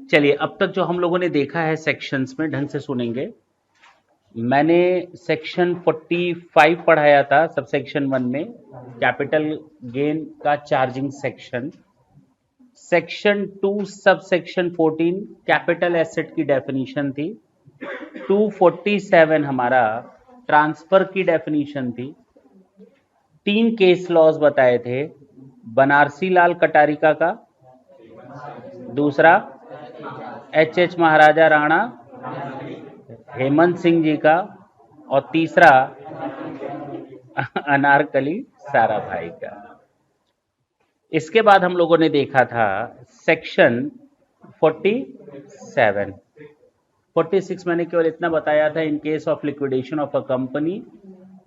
चलिए, अब तक जो हम लोगों ने देखा है सेक्शंस में, ढंग से सुनेंगे। मैंने सेक्शन 45 पढ़ाया था सब सेक्शन 1 में, कैपिटल गेन का charging section. Section 2 sub section 14 capital asset की डेफिनेशन थी। 247 हमारा ट्रांसफर की डेफिनेशन थी। 3 केस लॉज बताए थे, बनारसी लाल कटारिका का, दूसरा एच महाराजा राणा हेमंत सिंह जी का, और तीसरा अनारकली साराभाई का। इसके बाद हम लोगों ने देखा था सेक्शन 47। 46 मैंने केवल इतना बताया था, in case of liquidation of a company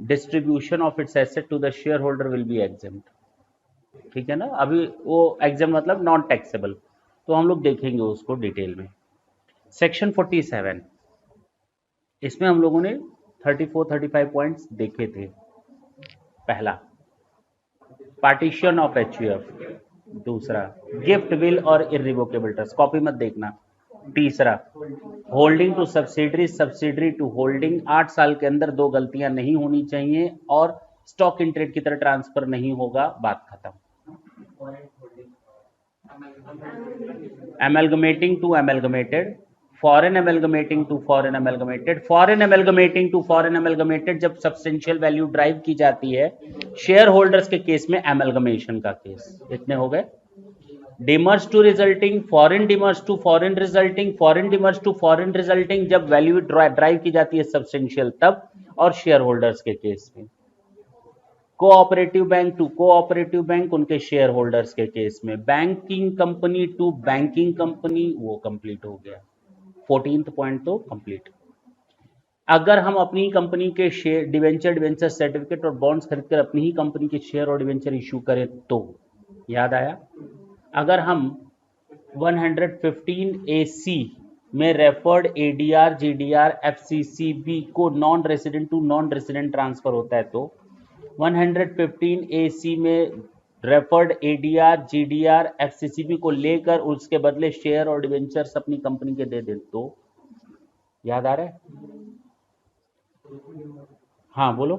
distribution of its asset to the shareholder will be exempt. ठीक है ना, अभी वो एग्जेम्प्ट मतलब नॉन टैक्सेबल, तो हम लोग देखेंगे उसको डिटेल में। सेक्शन 47, इसमें हम लोगों ने 34-35 पॉइंट्स देखे थे। पहला, पार्टीशन ऑफ एचयूएफ। दूसरा, गिफ्ट विल और इररिवोकेबल ट्रस्ट, कॉपी मत देखना। तीसरा, holding to subsidiary, subsidiary to holding, 8 साल के अंदर 2 गलतियां नहीं होनी चाहिए और स्टॉक इन ट्रेड की तरह ट्रांसफर नहीं होगा, बात खत्म। amalgamating to amalgamated, foreign amalgamating to foreign amalgamated, foreign amalgamating to foreign amalgamated जब सब्सटेंशियल वैल्यू ड्राइव की जाती है शेयर होल्डर्स के केस में एमलगमेशन का केस। इतने हो गए। Demerge to resulting, foreign demerge to foreign resulting, foreign demerge to foreign resulting जब वैल्यू ड्राइव की जाती है सब्सटेंशियल तब, और शेयर होल्डर्स के केस में। Cooperative bank to cooperative bank उनके शेयर होल्डर्स के केस में। Banking company to banking company, वो कंप्लीट हो गया। 14th पॉइंट तो कंप्लीट। अगर हम अपनी कंपनी के शेयर डिवेंचर सर्टिफिकेट और बॉन्ड्स खरीदकर अपनी ही कंपनी के शेयर और डिवेंचर इश्यू करें तो, याद आया? अगर हम 115 AC में रेफर्ड ADR GDR FCCB को non resident to non resident transfer होता है तो 115 AC में रेफर्ड ADR GDR FCCB को लेकर उसके बदले शेयर और डिवेंचर्स अपनी कंपनी के दे दे तो, याद आ रहा है? हाँ बोलो।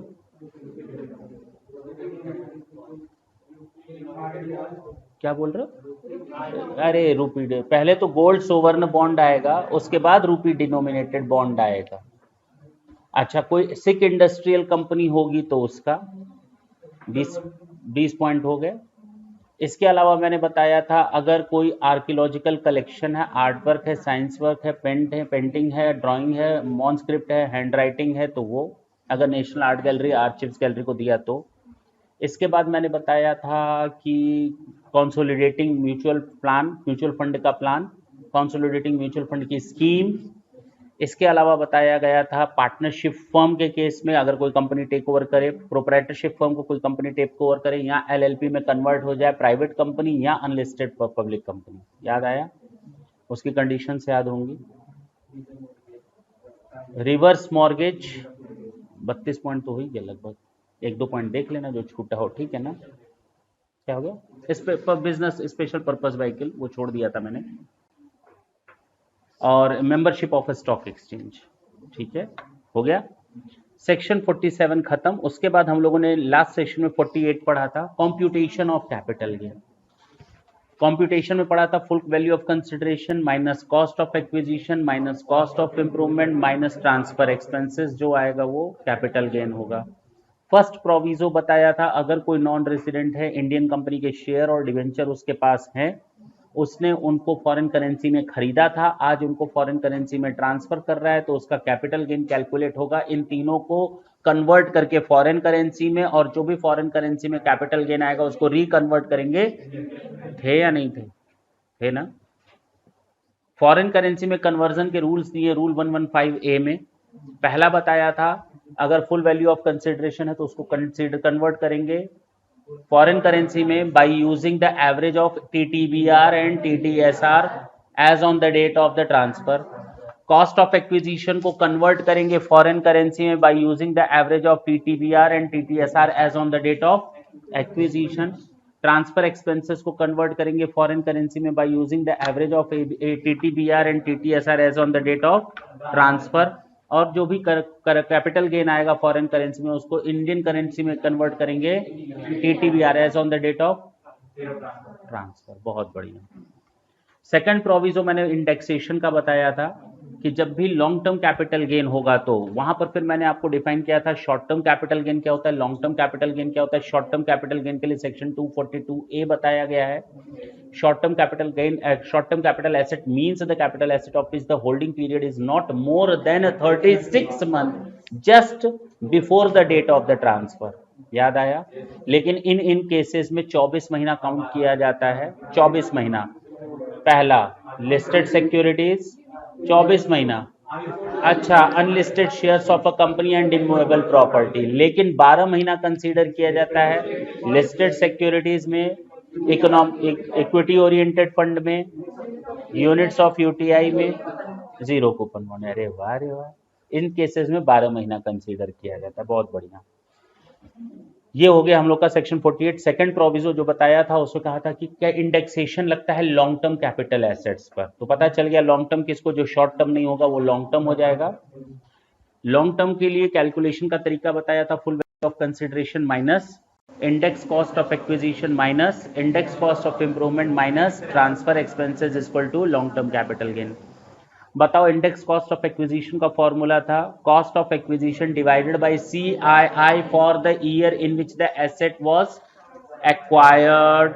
क्या बोल रहे हो? अरे रूपी, पहले तो गोल्ड सोवर्ण बॉन्ड आएगा, उसके बाद रूपी डिनोमिनेटेड बॉन्ड आएगा। अच्छा, कोई सिक इंडस्ट्रियल कंपनी होगी तो उसका 20 पॉइंट हो गए। इसके अलावा मैंने बताया था, अगर कोई आर्कियोलॉजिकल कलेक्शन है, आर्ट वर्क है, साइंस वर्क है, पेंटिंग है, ड्राइंग है, मॉन्स्क्रिप्ट है, हैंड राइटिंग है, तो वो अगर नेशनल आर्ट गैलरी, आर्चिव्स गैलरी को दिया तो। इसके बाद मैंने बताया था कि consolidating mutual plan, mutual fund का प्लान, कंसोलिडेटिंग म्यूचुअल फंड की स्कीम। इसके अलावा बताया गया था पार्टनरशिप फर्म के केस में, अगर कोई कंपनी टेक ओवर करे, प्रोप्राइटरशिप फर्म को कोई कंपनी टेक ओवर करे या LLP में कन्वर्ट हो जाए, प्राइवेट कंपनी या अनलिस्टेड पब्लिक कंपनी। याद आया? उसकी कंडीशंस याद होंगी। रिवर्स मॉर्गेज 32 पॉइंट तो हो ही गया लगभग, 1-2 पॉइंट देख लेना जो छूटा हो, ठीक है ना? क्या हो गया? इस पे बिजनेस स्पेशल पर्पस व्हीकल वो छोड़ दिया था मैंने, और मेंबरशिप ऑफ स्टॉक एक्सचेंज, ठीक है, हो गया। सेक्शन 47 खत्म। उसके बाद हम लोगों ने लास्ट सेक्शन में 48 पढ़ा था, computation of capital gain. Computation में पढ़ा था full value of consideration minus cost of acquisition minus cost of improvement minus transfer expenses, जो आएगा वो कैपिटल गेन होगा। फर्स्ट प्रोविजो बताया था, अगर कोई नॉन रेसिडेंट है, इंडियन कंपनी के शेयर और डिवेंचर उसके पास हैं, उसने उनको फॉरेन करेंसी में खरीदा था, आज उनको फॉरेन करेंसी में ट्रांसफर कर रहा है, तो उसका कैपिटल गेन कैलकुलेट होगा इन तीनों को कन्वर्ट करके फॉरेन करेंसी में, और जो भी फॉरेन करेंसी में कैपिटल गेन आएगा उसको रिकन्वर्ट करेंगे। थे या नहीं थे? थे ना? फॉरेन करेंसी में कन्वर्जन के रूल्स दिए रूल 115A में। पहला बताया था, अगर फुल वैल्यू ऑफ कंसिडरेशन है तो उसको कन्वर्ट करेंगे फॉरेन करेंसी में by using the average of TTBR and TTSR as on the date of the transfer. Cost of acquisition को कन्वर्ट करेंगे फॉरेन करेंसी में by using the average of TTBR and TTSR as on the date of acquisition. Transfer expenses को convert करेंगे foreign currency में by using the average of TTBR and TTSR as on the date of transfer, और जो भी capital gain आएगा foreign currency में उसको Indian currency में कन्वर्ट करेंगे TTBR as on the date of transfer. बहुत बढ़िया। सेकंड प्रोविजो मैंने इंडेक्सेशन का बताया था कि जब भी लॉन्ग टर्म कैपिटल गेन होगा तो वहां पर फिर मैंने आपको डिफाइन किया था शॉर्ट टर्म कैपिटल गेन क्या होता है, लॉन्ग टर्म कैपिटल गेन क्या होता है। शॉर्ट टर्म कैपिटल गेन के लिए सेक्शन 242A बताया गया है। Short term capital gain, short term capital asset means the capital asset of which the holding period is not more than 36 month just before the date of the transfer. याद आया? लेकिन इन cases में 24 महीना count किया जाता है। 24 महीना। पहला लिस्टेड सिक्योरिटीज 24 महीना। अच्छा, unlisted shares of a company and immovable property, लेकिन 12 महीना कंसीडर किया जाता है लिस्टेड सिक्योरिटीज में, इक्विटी ओरिएंटेड फंड में, यूनिट्स ऑफ यूटीआई में, जीरो कूपन बॉन्ड। अरे वाह रे वाह, इन केसेस में 12 महीना कंसीडर किया जाता है। बहुत बढ़िया। ये हो गया हम लोग का सेक्शन 48। सेकंड प्रोविजो जो बताया था उसमें कहा था कि क्या इंडेक्सेशन लगता है लॉन्ग टर्म कैपिटल एसेट्स पर, तो पता चल गया लॉन्ग टर्म किसको, जो शॉर्ट टर्म नहीं होगा वो लॉन्ग टर्म हो जाएगा। लॉन्ग टर्म के लिए कैलकुलेशन का तरीका बताया था, full value of consideration minus index cost of acquisition minus index cost of improvement minus transfer expenses equal to long term capital gain. बताओ, इंडेक्स कॉस्ट ऑफ एक्विजिशन का फॉर्मूला था cost of acquisition divided by CII for the year in which the asset was acquired,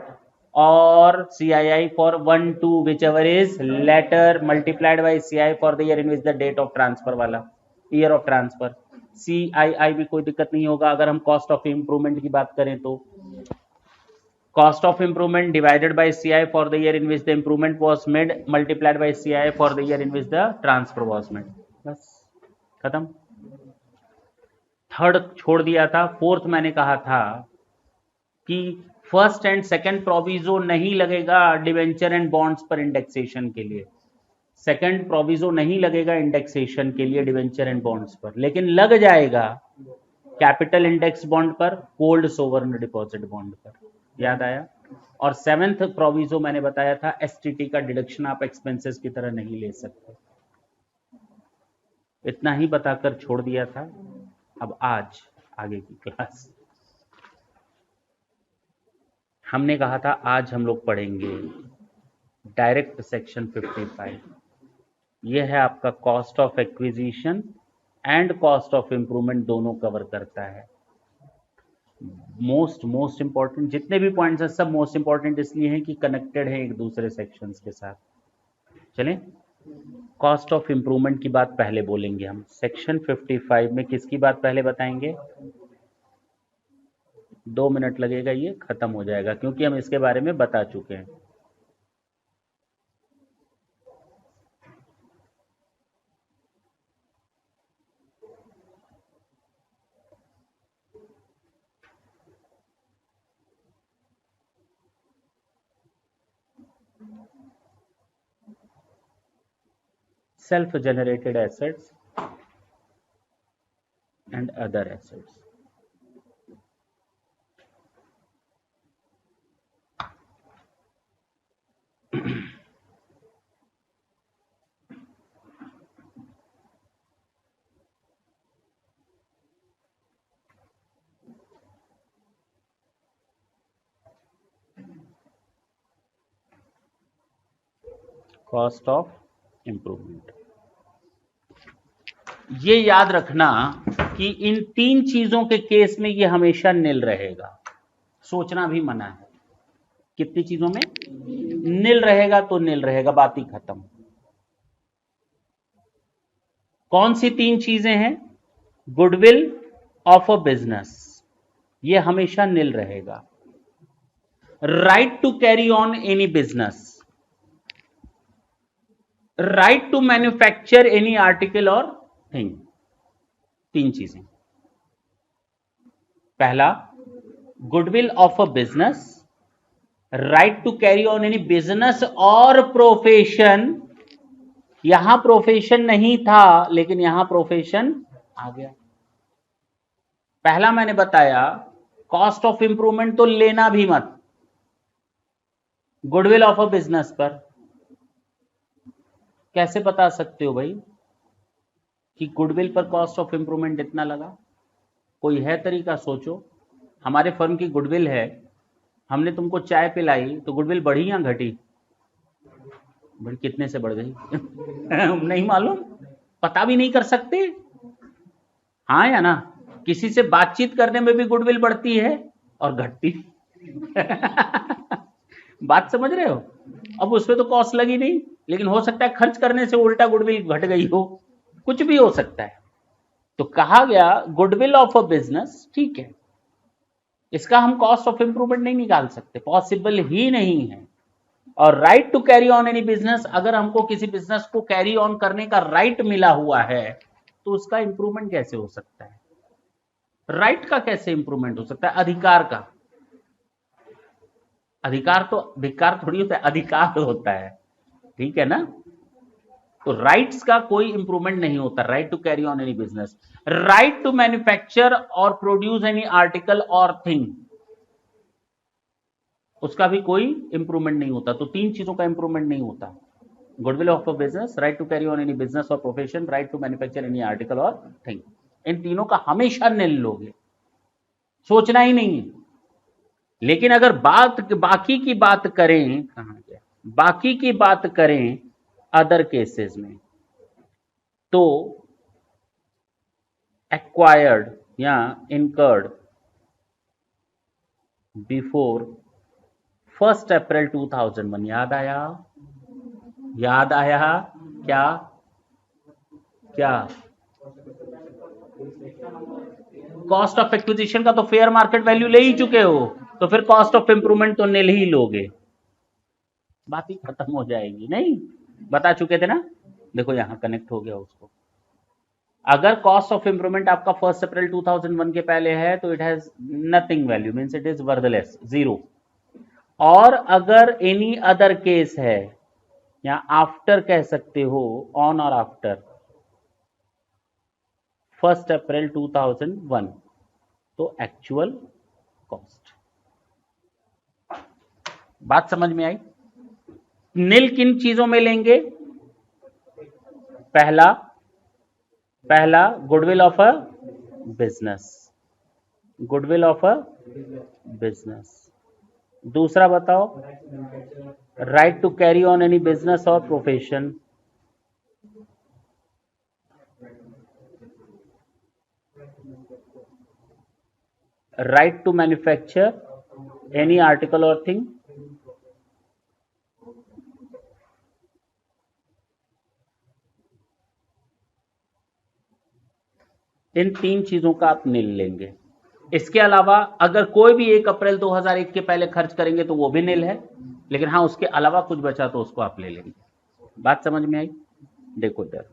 और CII for 1 2 whichever is later multiplied by CI for the year in which the date of transfer वाला year of transfer. CII भी कोई दिक्कत नहीं होगा अगर हम cost of improvement की बात करें तो cost of improvement divided by CI for the year in which the improvement was made multiplied by CI for the year in which the transfer was made। बस खत्म। थर्ड छोड़ दिया था। Fourth मैंने कहा था कि फर्स्ट एंड सेकंड प्रोविजो नहीं लगेगा डिवेंचर एंड बॉन्ड्स पर इंडेक्सेशन के लिए। सेकंड प्रोविजो नहीं लगेगा इंडेक्सेशन के लिए डिवेंचर एंड बॉन्ड्स पर, लेकिन लग जाएगा कैपिटल इंडेक्स बॉन्ड पर, गोल्ड सोवरन डिपॉजिट बॉन्ड पर। याद आया? और सेवेंथ प्रोविजो मैंने बताया था एसटीटी का डिडक्शन आप एक्सपेंसेस की तरह नहीं ले सकते। इतना ही बताकर छोड़ दिया था। अब आज आगे की क्लास हमने कहा था आज हम लोग पढ़ेंगे डायरेक्ट सेक्शन 55। यह है आपका cost of acquisition and cost of improvement दोनों कवर करता है। मोस्ट इंपॉर्टेंट जितने भी पॉइंट्स हैं सब मोस्ट इंपॉर्टेंट इसलिए हैं कि कनेक्टेड है एक दूसरे सेक्शंस के साथ। चलें, कॉस्ट ऑफ इंप्रूवमेंट की बात पहले बोलेंगे हम। सेक्शन 55 में किसकी बात पहले बताएंगे? 2 मिनट लगेगा, ये खत्म हो जाएगा क्योंकि हम इसके बारे में बता चुके हैं। Self-generated assets and other assets. Cost of improvement। ये याद रखना कि इन 3 चीजों के केस में ये हमेशा निल रहेगा, सोचना भी मना है। कितनी चीजों में निल रहेगा? तो निल रहेगा, बात ही खत्म। कौन सी 3 चीजें हैं? गुडविल ऑफ अ बिजनेस, ये हमेशा निल रहेगा। Right to carry on any business, right to manufacture any article और थिंग। 3 चीजें। पहला goodwill of a business, right to carry on any business और प्रोफेशन। यहां प्रोफेशन नहीं था लेकिन यहां प्रोफेशन आ गया। पहला मैंने बताया कॉस्ट ऑफ इंप्रूवमेंट तो लेना भी मत, गुडविल ऑफ अ बिजनेस पर कैसे बता सकते हो भाई कि गुडविल पर कॉस्ट ऑफ इंप्रूवमेंट इतना लगा? कोई है तरीका? सोचो। हमारे फर्म की गुडविल है, हमने तुमको चाय पिलाई तो गुडविल बढ़ी या घटी? भाई कितने से बढ़ गई? नहीं मालूम, पता भी नहीं कर सकते। हाँ या ना? किसी से बातचीत करने में भी गुडविल बढ़ती है और घटती। बात समझ रहे हो? अब उसमें तो कॉस्ट लगी नहीं, लेकिन हो सकता है खर्च करने से उल्टा गुडविल घट गई हो, कुछ भी हो सकता है। तो कहा गया गुडविल ऑफ अ बिजनेस, ठीक है, इसका हम कॉस्ट ऑफ इंप्रूवमेंट नहीं निकाल सकते, पॉसिबल ही नहीं है। और right to carry on any business, अगर हमको किसी बिजनेस को कैरी ऑन करने का राइट मिला हुआ है तो उसका इंप्रूवमेंट कैसे हो सकता है? राइट का कैसे इंप्रूवमेंट हो सकता है? अधिकार का। अधिकार तो धिक्कार थोड़ी होता है, अधिकार होता है, ठीक है ना? तो राइट्स का कोई इंप्रूवमेंट नहीं होता। Right to carry on any business, right to manufacture और प्रोड्यूस एनी आर्टिकल और थिंग, उसका भी कोई इंप्रूवमेंट नहीं होता। तो तीन चीजों का इंप्रूवमेंट नहीं होता। Goodwill of a business, right to carry on any business और profession, right to manufacture any article और थिंग, इन तीनों का हमेशा निल लोगे, सोचना ही नहीं है। लेकिन अगर बाकी की बात करें, कहां गया, बाकी की बात करें अदर केसेस में, तो एक्वायर्ड या इनकर्ड बिफोर 1 अप्रैल 2001, याद आया? याद आया? क्या क्या? कॉस्ट ऑफ एक्विजिशन का तो फेयर मार्केट वैल्यू ले ही चुके हो, तो फिर कॉस्ट ऑफ इंप्रूवमेंट तो निल ही लोगे, बात ही खत्म हो जाएगी। नहीं, बता चुके थे ना, देखो यहां कनेक्ट हो गया उसको। अगर कॉस्ट ऑफ इंप्रूवमेंट आपका 1 अप्रैल 2001 के पहले है तो it has nothing value, means it is worthless, zero. और अगर एनी अदर केस है, या आफ्टर कह सकते हो, ऑन और आफ्टर 1 अप्रैल 2001, तो एक्चुअल कॉस्ट। बात समझ में आई? निल किन चीजों में लेंगे? पहला goodwill of a business, goodwill of a business. दूसरा बताओ, right to carry on any business और profession. Right to manufacture any article और थिंग। इन तीन चीजों का आप निल लेंगे। इसके अलावा अगर कोई भी 1 अप्रैल 2001 के पहले खर्च करेंगे तो वो भी निल है, लेकिन हाँ उसके अलावा कुछ बचा तो उसको आप ले लेंगे। बात समझ में आई? देखो इधर,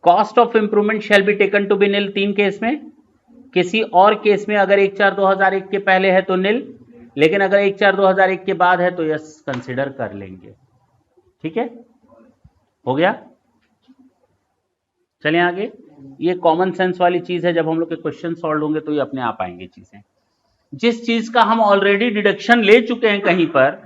cost of improvement shall be taken to be nil तीन केस में। किसी और केस में अगर 1/4/2001 के पहले है तो निल, लेकिन अगर 1/4/2001 के बाद है तो यस कंसिडर कर लेंगे। ठीक है, हो गया? चलिए आगे। ये कॉमन सेंस वाली चीज है, जब हम लोग के क्वेश्चन सॉल्व होंगे तो ये अपने आप आएंगे चीजें। जिस चीज का हम ऑलरेडी डिडक्शन ले चुके हैं कहीं पर,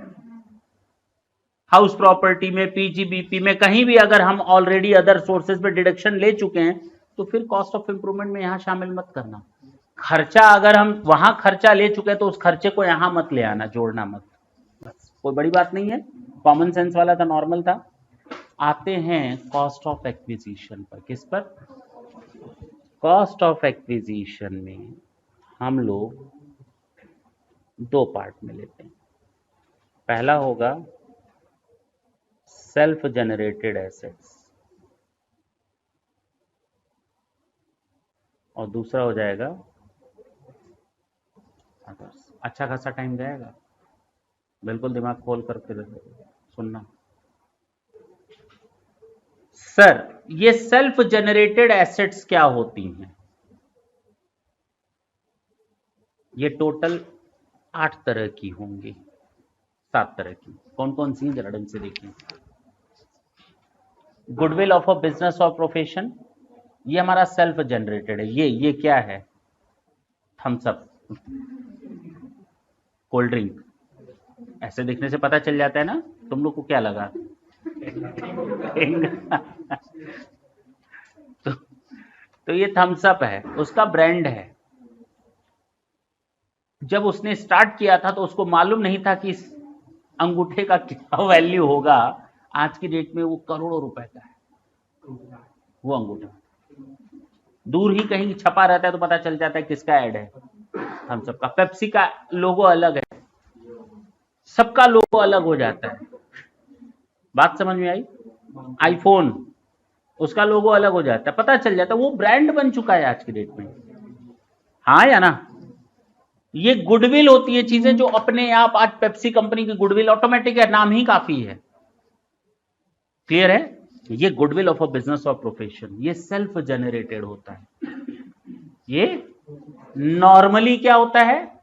हाउस प्रॉपर्टी में, पीजीबीपी में, कहीं भी अगर हम ऑलरेडी अदर सोर्सेज पे डिडक्शन ले चुके हैं, तो फिर कॉस्ट ऑफ इंप्रूवमेंट में यहां शामिल मत करना। खर्चा अगर हम वहां खर्चा ले चुके हैं तो उस खर्चे को यहां मत ले आना, जोड़ना मत, बस कोई बड़ी बात नहीं है, कॉमन सेंस वाला था, नॉर्मल था। आते हैं कॉस्ट ऑफ एक्विजिशन पर। किस पर? कॉस्ट ऑफ एक्विजिशन में हम लोग दो पार्ट में लेते हैं। पहला होगा सेल्फ जनरेटेड एसेट्स और दूसरा हो जाएगा अदर्स। अच्छा खासा टाइम जाएगा, बिल्कुल दिमाग खोल करके सुनना। सर ये सेल्फ जनरेटेड एसेट्स क्या होती हैं? ये टोटल 8 तरह की होंगी, 7 तरह की। कौन कौन सी? जरा ढंग से देखिए। गुडविल ऑफ अ बिजनेस और प्रोफेशन, ये हमारा सेल्फ जनरेटेड है। ये क्या है? Thums up. कोल्ड ड्रिंक, ऐसे देखने से पता चल जाता है ना। तुम लोग को क्या लगा? तो, तो ये थम्स अप है, उसका ब्रांड है। जब उसने स्टार्ट किया था तो उसको मालूम नहीं था कि इस अंगूठे का क्या वैल्यू होगा। आज की डेट में वो करोड़ों रुपए का है वो अंगूठा। दूर ही कहीं छपा रहता है तो पता चल जाता है किसका ऐड है। हम सबका पेप्सी का लोगो अलग है, सबका लोगो अलग हो जाता है। बात समझ में आई? आईफोन, उसका लोगो अलग हो जाता है, पता चल जाता है, वो ब्रांड बन चुका है आज की डेट में। हाँ या ना? ये गुडविल होती है चीजें जो अपने आप, आज पेप्सी कंपनी की गुडविल ऑटोमेटिक है, नाम ही काफी है। क्लियर है? ये गुडविल ऑफ अ बिजनेस और प्रोफेशन, ये सेल्फ जनरेटेड होता है। ये नॉर्मली क्या होता है?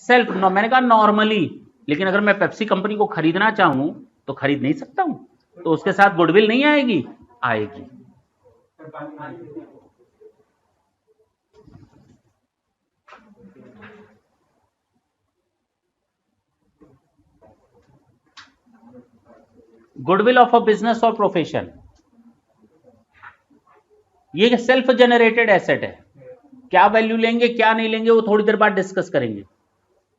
सेल्फ, मैंने कहा नॉर्मली, लेकिन अगर मैं पेप्सी कंपनी को खरीदना चाहूं तो खरीद नहीं सकता हूं, तो उसके साथ गुडविल नहीं आएगी? आएगी। गुडविल ऑफ अ बिजनेस और प्रोफेशन, ये सेल्फ जनरेटेड एसेट है। क्या वैल्यू लेंगे क्या नहीं लेंगे वो थोड़ी देर बाद डिस्कस करेंगे,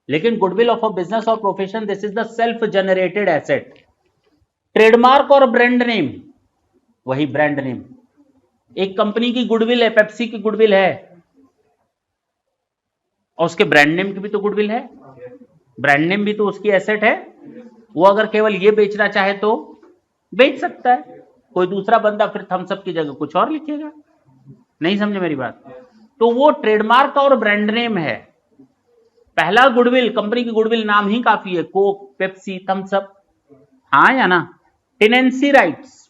लेकिन गुडविल ऑफ अ बिजनेस और profession, this is the self generated asset. Trademark और ब्रांड नेम, वही ब्रांड नेम। एक कंपनी की गुडविल है, पेप्सी की गुडविल है, और उसके ब्रांड नेम की भी तो गुडविल है, ब्रांड नेम भी तो उसकी एसेट है। वो अगर केवल ये बेचना चाहे तो बेच सकता है, कोई दूसरा बंदा फिर थम्स अप की जगह कुछ और लिखेगा। नहीं समझे मेरी बात? तो वो ट्रेडमार्क और ब्रांड नेम है। पहला गुडविल, कंपनी की गुडविल नाम ही काफी है, कोक, पेप्सी, थम्स अप। हाँ या ना? टेनेंसी राइट्स,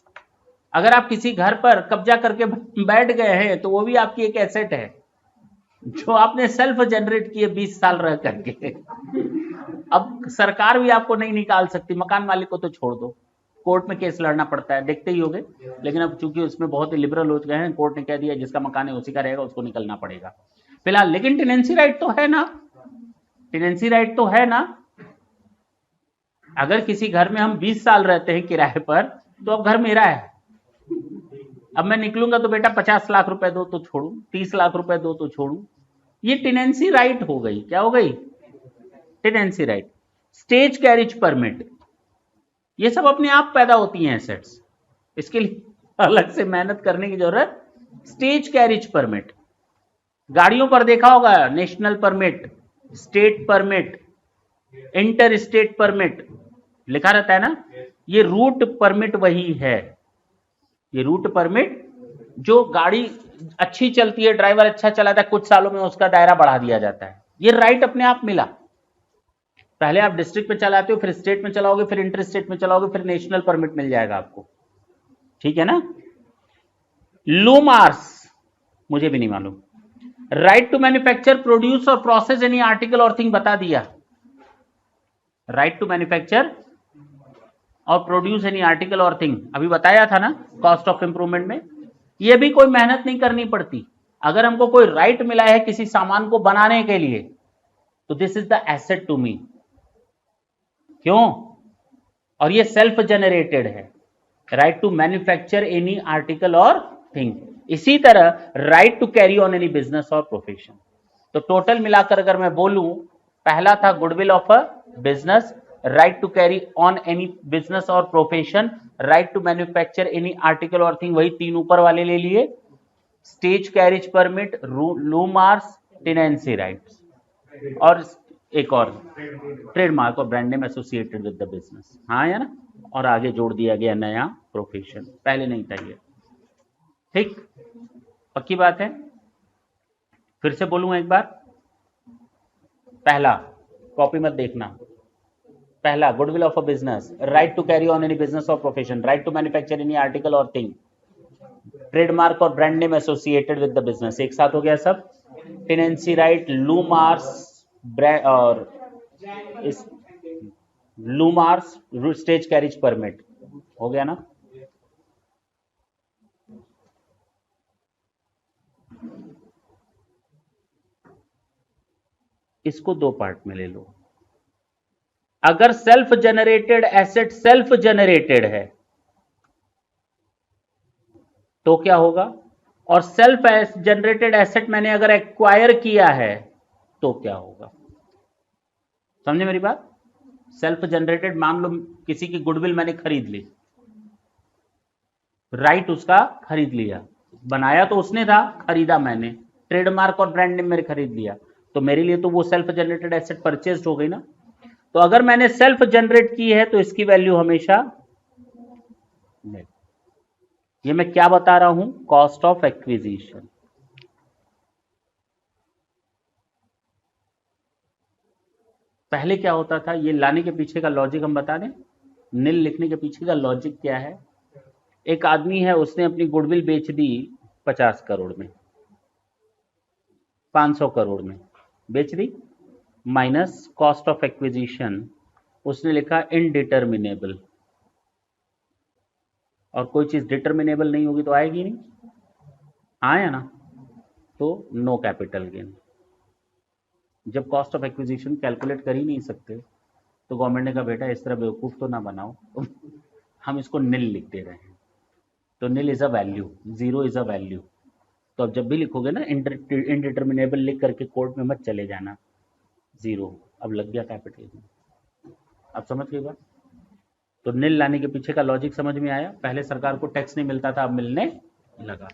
अगर आप किसी घर पर कब्जा करके बैठ गए हैं तो वो भी आपकी एक एसेट है, जो आपने सेल्फ जनरेट किए 20 साल रह करके। अब सरकार भी आपको नहीं निकाल सकती, मकान मालिक को तो छोड़ दो, कोर्ट में केस लड़ना पड़ता है, देखते ही होगे। लेकिन अब चूंकि उसमें बहुत ही लिबरल हो गए हैं, कोर्ट ने कह दिया जिसका मकान है उसी का रहेगा, उसको निकलना पड़ेगा फिलहाल। लेकिन टेनेंसी राइट तो है ना, टेनेंसी राइट तो है ना। अगर किसी घर में हम 20 साल रहते हैं किराए पर, तो अब घर मेरा है। अब मैं निकलूंगा तो बेटा 50 लाख रुपए दो तो छोड़ू, 30 लाख रुपए दो तो छोड़ू, ये टेनेंसी राइट हो गई। क्या हो गई? Tenancy right. Stage carriage permit, ये सब अपने आप पैदा होती हैं एसेट्स, इसके लिए अलग से मेहनत करने की जरूरत। स्टेज कैरिज परमिट, गाड़ियों पर देखा होगा, national permit, state permit, inter state permit लिखा रहता है ना। ये रूट परमिट वही है, ये रूट परमिट जो गाड़ी अच्छी चलती है, ड्राइवर अच्छा चलाता है, कुछ सालों में उसका दायरा बढ़ा दिया जाता है। ये राइट अपने आप मिला। पहले आप डिस्ट्रिक्ट में चलाते हो, फिर स्टेट में चलाओगे, फिर इंटर स्टेट में चलाओगे, फिर नेशनल परमिट मिल जाएगा आपको। ठीक है ना? लूमार्स, मुझे भी नहीं मालूम। राइट टू मैन्युफैक्चर, प्रोड्यूस और प्रोसेस एनी आर्टिकल और थिंग, बता दिया। राइट टू मैन्युफैक्चर और प्रोड्यूस एनी आर्टिकल और थिंग, अभी बताया था ना कॉस्ट ऑफ इंप्रूवमेंट में। ये भी कोई मेहनत नहीं करनी पड़ती। अगर हमको कोई राइट मिला है किसी सामान को बनाने के लिए, तो this is the asset to me. क्यों? और ये सेल्फ जनरेटेड है। Right to manufacture any article और थिंग। इसी तरह right to carry on any business और प्रोफेशन। तो टोटल मिलाकर अगर मैं बोलूं, पहला था goodwill of a business, right to carry on any business और profession, right to manufacture any article और थिंग, वही तीन ऊपर वाले ले लिए। Stage carriage permit, लूमार्स, tenancy rights, और एक और ट्रेडमार्क और brand name associated with the business. हाँ या ना? और आगे जोड़ दिया गया नया प्रोफेशन, पहले नहीं था ये। ठीक, पक्की बात है? फिर से बोलूंगा एक बार। पहला, कॉपी मत देखना। पहला, goodwill of a business, right to carry on any business और profession, right to manufacture any article और थिंग, ट्रेडमार्क और brand name associated with the business. एक साथ हो गया सब। टेनेंसी राइट, लूमार्स, और इस लूमार्स, स्टेज कैरिज परमिट, हो गया ना? इसको दो पार्ट में ले लो। अगर self generated asset self generated है तो क्या होगा, और सेल्फ जनरेटेड एसेट मैंने अगर एक्वायर किया है तो क्या होगा। समझे मेरी बात। सेल्फ जनरेटेड, मान लो किसी की गुडविल मैंने खरीद ली, राइट उसका खरीद लिया, बनाया तो उसने था, खरीदा मैंने, ट्रेडमार्क और ब्रांड नेम मेरे खरीद लिया, तो मेरे लिए तो वो सेल्फ जनरेटेड एसेट परचेज हो गई ना। तो अगर मैंने सेल्फ जनरेट की है तो इसकी वैल्यू हमेशा नहीं। ये मैं क्या बता रहा हूं, कॉस्ट ऑफ एक्विजिशन। पहले क्या होता था, ये लाने के पीछे का लॉजिक हम बता दें, नील लिखने के पीछे का लॉजिक क्या है। एक आदमी है, उसने अपनी गुडविल बेच दी 50 करोड़ में, 500 करोड़ में बेच दी, माइनस कॉस्ट ऑफ एक्विजिशन उसने लिखा इनडिटर्मिनेबल, और कोई चीज डिटर्मिनेबल नहीं होगी तो आएगी नहीं, आया ना, तो नो कैपिटल गेन। जब कॉस्ट ऑफ एक्विजिशन कैलकुलेट कर ही नहीं सकते तो गवर्नमेंट ने कहा बेटा इस तरह बेवकूफ तो ना बनाओ हम इसको निल लिख दे रहे हैं। तो nil is a value, zero is a value. तो अब जब भी लिखोगे ना इनडिटर्मिनेबल लिख करके कोर्ट में मत चले जाना, जीरो, अब लग गया कैपिटल गेन। अब समझ गई बात। तो निल लाने के पीछे का लॉजिक समझ में आया। पहले सरकार को टैक्स नहीं मिलता था, अब मिलने लगा।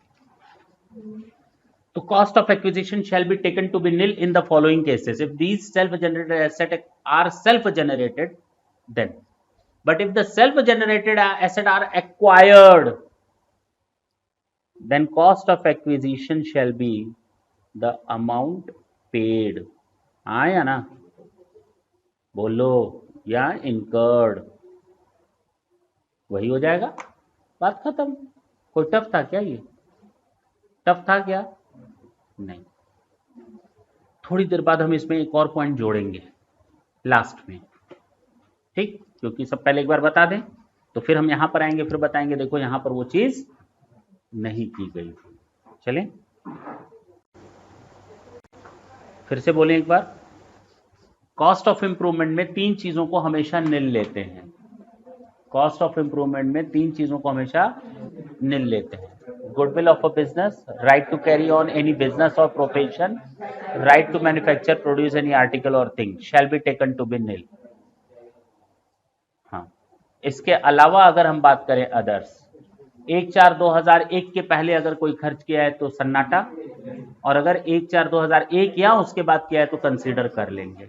तो cost of acquisition shall be taken to be nil in the following cases: if these self-generated assets are self-generated, then, but if the self-generated assets are acquired, then cost of acquisition shall be the amount paid, हाँ या ना, बोलो, या incurred, वही हो जाएगा, बात खत्म। कोई टफ था क्या, ये टफ था क्या, नहीं। थोड़ी देर बाद हम इसमें एक और पॉइंट जोड़ेंगे लास्ट में, ठीक, क्योंकि सब पहले एक बार बता दें तो फिर हम यहां पर आएंगे, फिर बताएंगे देखो यहां पर वो चीज नहीं की गई। चलें, फिर से बोलें एक बार। कॉस्ट ऑफ इंप्रूवमेंट में तीन चीजों को हमेशा निल लेते हैं। कॉस्ट ऑफ इंप्रूवमेंट में तीन चीजों को हमेशा निल लेते हैं: goodwill of a business, right to carry on any business और profession, right to manufacture produce any article और thing shall be taken to be nil. हाँ, इसके अलावा अगर हम बात करें अदर्स, 1/4/2001 के पहले अगर कोई खर्च किया है तो सन्नाटा, और अगर 1/4/2001 या उसके बाद किया है तो कंसीडर कर लेंगे।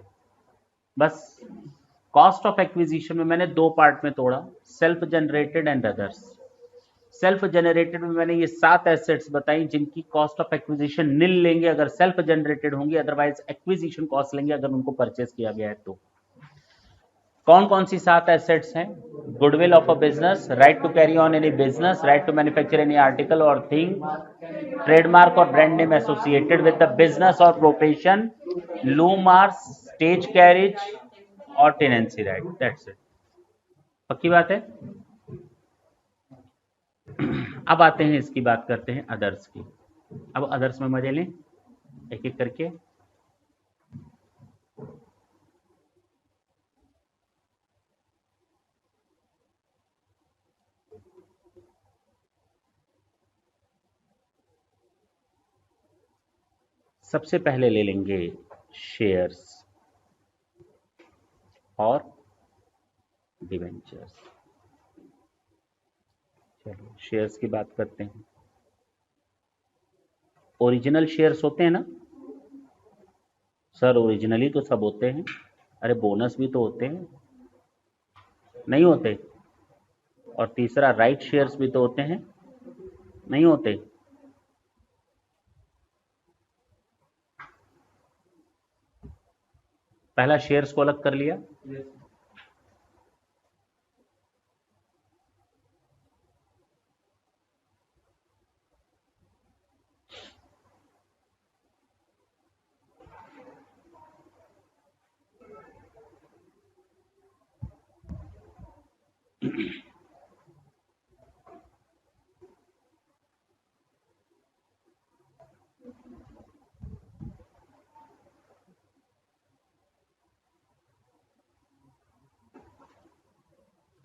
बस कॉस्ट ऑफ एक्विजिशन में मैंने दो पार्ट में तोड़ा, self generated and others. Self generated में मैंने ये 7 एसेट्स बताई जिनकी कॉस्ट ऑफ एक्विजिशन निल लेंगे अगर सेल्फ जनरेटेड होंगे, अदरवाइज एक्विजिशन कॉस्ट लेंगे अगर उनको परचेस किया गया है तो। कौन कौन सी 7 एसेट्स हैं? Goodwill of a business, right to carry on any business, right to manufacture any article और थिंग, ट्रेडमार्क और brand name associated with the business और profession, loom hours, stage carriage और टेनेंसी राइट। That's it. पक्की बात है। अब आते हैं, इसकी बात करते हैं अदर्स की। अब अदर्स में मजे लें एक एक करके। सबसे पहले ले लेंगे शेयर्स और डिवेंचर्स। चलो शेयर्स की बात करते हैं। ओरिजिनल शेयर्स होते हैं ना सर, ओरिजिनली तो सब होते हैं। अरे बोनस भी तो होते हैं, नहीं होते? और तीसरा राइट शेयर्स भी तो होते हैं, नहीं होते? पहला शेयर्स को अलग कर लिया,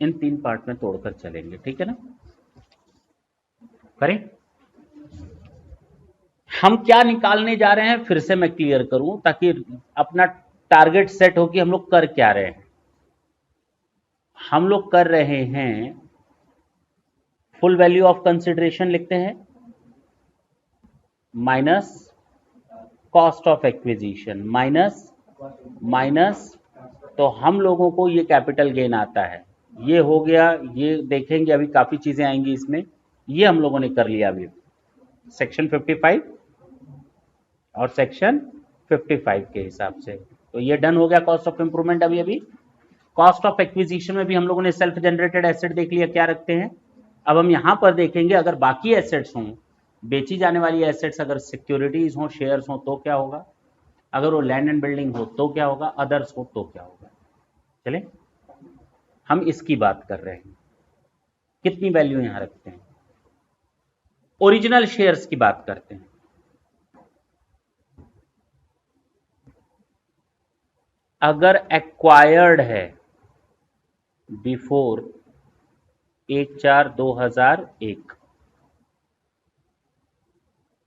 इन 3 पार्ट में तोड़कर चलेंगे, ठीक है ना। करें, हम क्या निकालने जा रहे हैं फिर से मैं क्लियर करूं ताकि अपना टारगेट सेट हो कि हम लोग कर क्या रहे हैं। हम लोग कर रहे हैं फुल वैल्यू ऑफ कंसिडरेशन लिखते हैं minus cost of acquisition minus तो हम लोगों को ये कैपिटल गेन आता है। ये हो गया, ये देखेंगे अभी काफी चीजें आएंगी इसमें। ये हम लोगों ने कर लिया अभी सेक्शन 55 और सेक्शन 55 के हिसाब से। तो ये डन हो गया कॉस्ट ऑफ इंप्रूवमेंट। अभी कॉस्ट ऑफ एक्विजिशन में भी हम लोगों ने सेल्फ जनरेटेड एसेट देख लिया क्या रखते हैं। अब हम यहां पर देखेंगे अगर बाकी एसेट्स हों, बेची जाने वाली एसेट्स अगर सिक्योरिटीज हों, शेयर्स हों तो क्या होगा, अगर वो लैंड एंड बिल्डिंग हो तो क्या होगा, अदर्स हो तो क्या होगा। चले हम इसकी बात कर रहे हैं। कितनी वैल्यू यहां रखते हैं, ओरिजिनल शेयर्स की बात करते हैं। अगर एक्वायर्ड है बिफोर 1/4/2001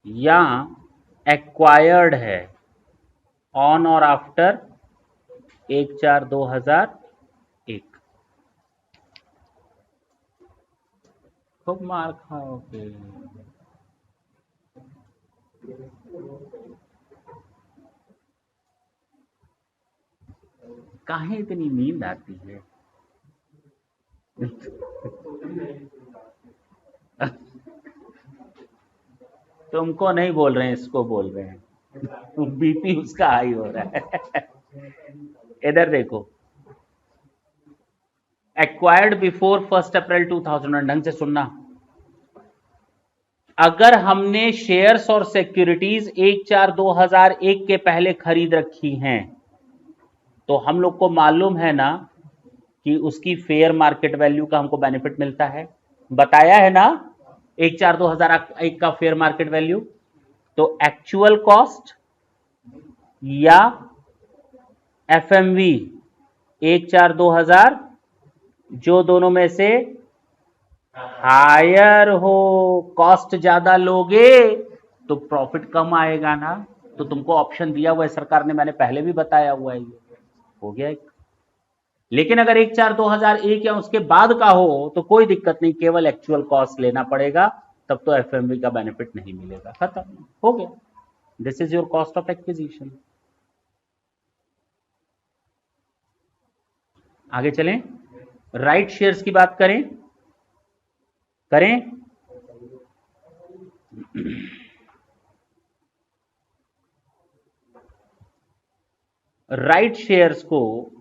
या एक्वायर्ड है ऑन और आफ्टर 1/4/2001, खूब मार खाओगे। काहे इतनी नींद आती है? तुमको नहीं बोल रहे हैं, इसको बोल रहे हैं। बीपी उसका हाई हो रहा है। इधर देखो, एक्वायर्ड बिफोर 1 अप्रैल 2000, ढंग से सुनना। अगर हमने शेयर्स और सिक्योरिटीज 1/4/2001 के पहले खरीद रखी हैं तो हम लोग को मालूम है ना कि उसकी फेयर मार्केट वैल्यू का हमको बेनिफिट मिलता है, बताया है ना 1/4/2001 का फेयर मार्केट वैल्यू। तो एक्चुअल कॉस्ट या एफएमवी 1/4/2000, जो दोनों में से हायर हो, कॉस्ट ज्यादा लोगे तो प्रॉफिट कम आएगा ना। तो तुमको ऑप्शन दिया हुआ है सरकार ने, मैंने पहले भी बताया हुआ है, ये हो गया एक। लेकिन अगर 1/4/2001 या उसके बाद का हो तो कोई दिक्कत नहीं, केवल एक्चुअल कॉस्ट लेना पड़ेगा, तब तो एफएमवी का बेनिफिट नहीं मिलेगा, खत्म हो गया। This is your cost of acquisition. आगे चलें, राइट शेयर्स की बात करें। राइट शेयर्स को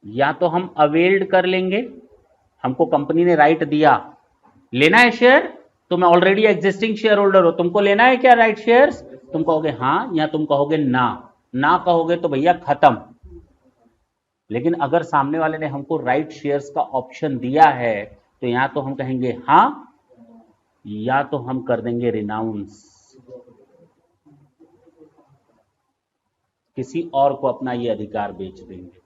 या तो हम अवेल्ड कर लेंगे, हमको कंपनी ने राइट दिया, लेना है शेयर तो मैं ऑलरेडी एग्जिस्टिंग शेयर होल्डर हूं, तुमको लेना है क्या राइट शेयर्स, तुम कहोगे हां, या तुम कहोगे ना। ना कहोगे तो भैया खत्म। लेकिन अगर सामने वाले ने हमको राइट शेयर्स का ऑप्शन दिया है तो या तो हम कहेंगे हां, या तो हम कर देंगे रिनाउंस, किसी और को अपना ये अधिकार बेच देंगे।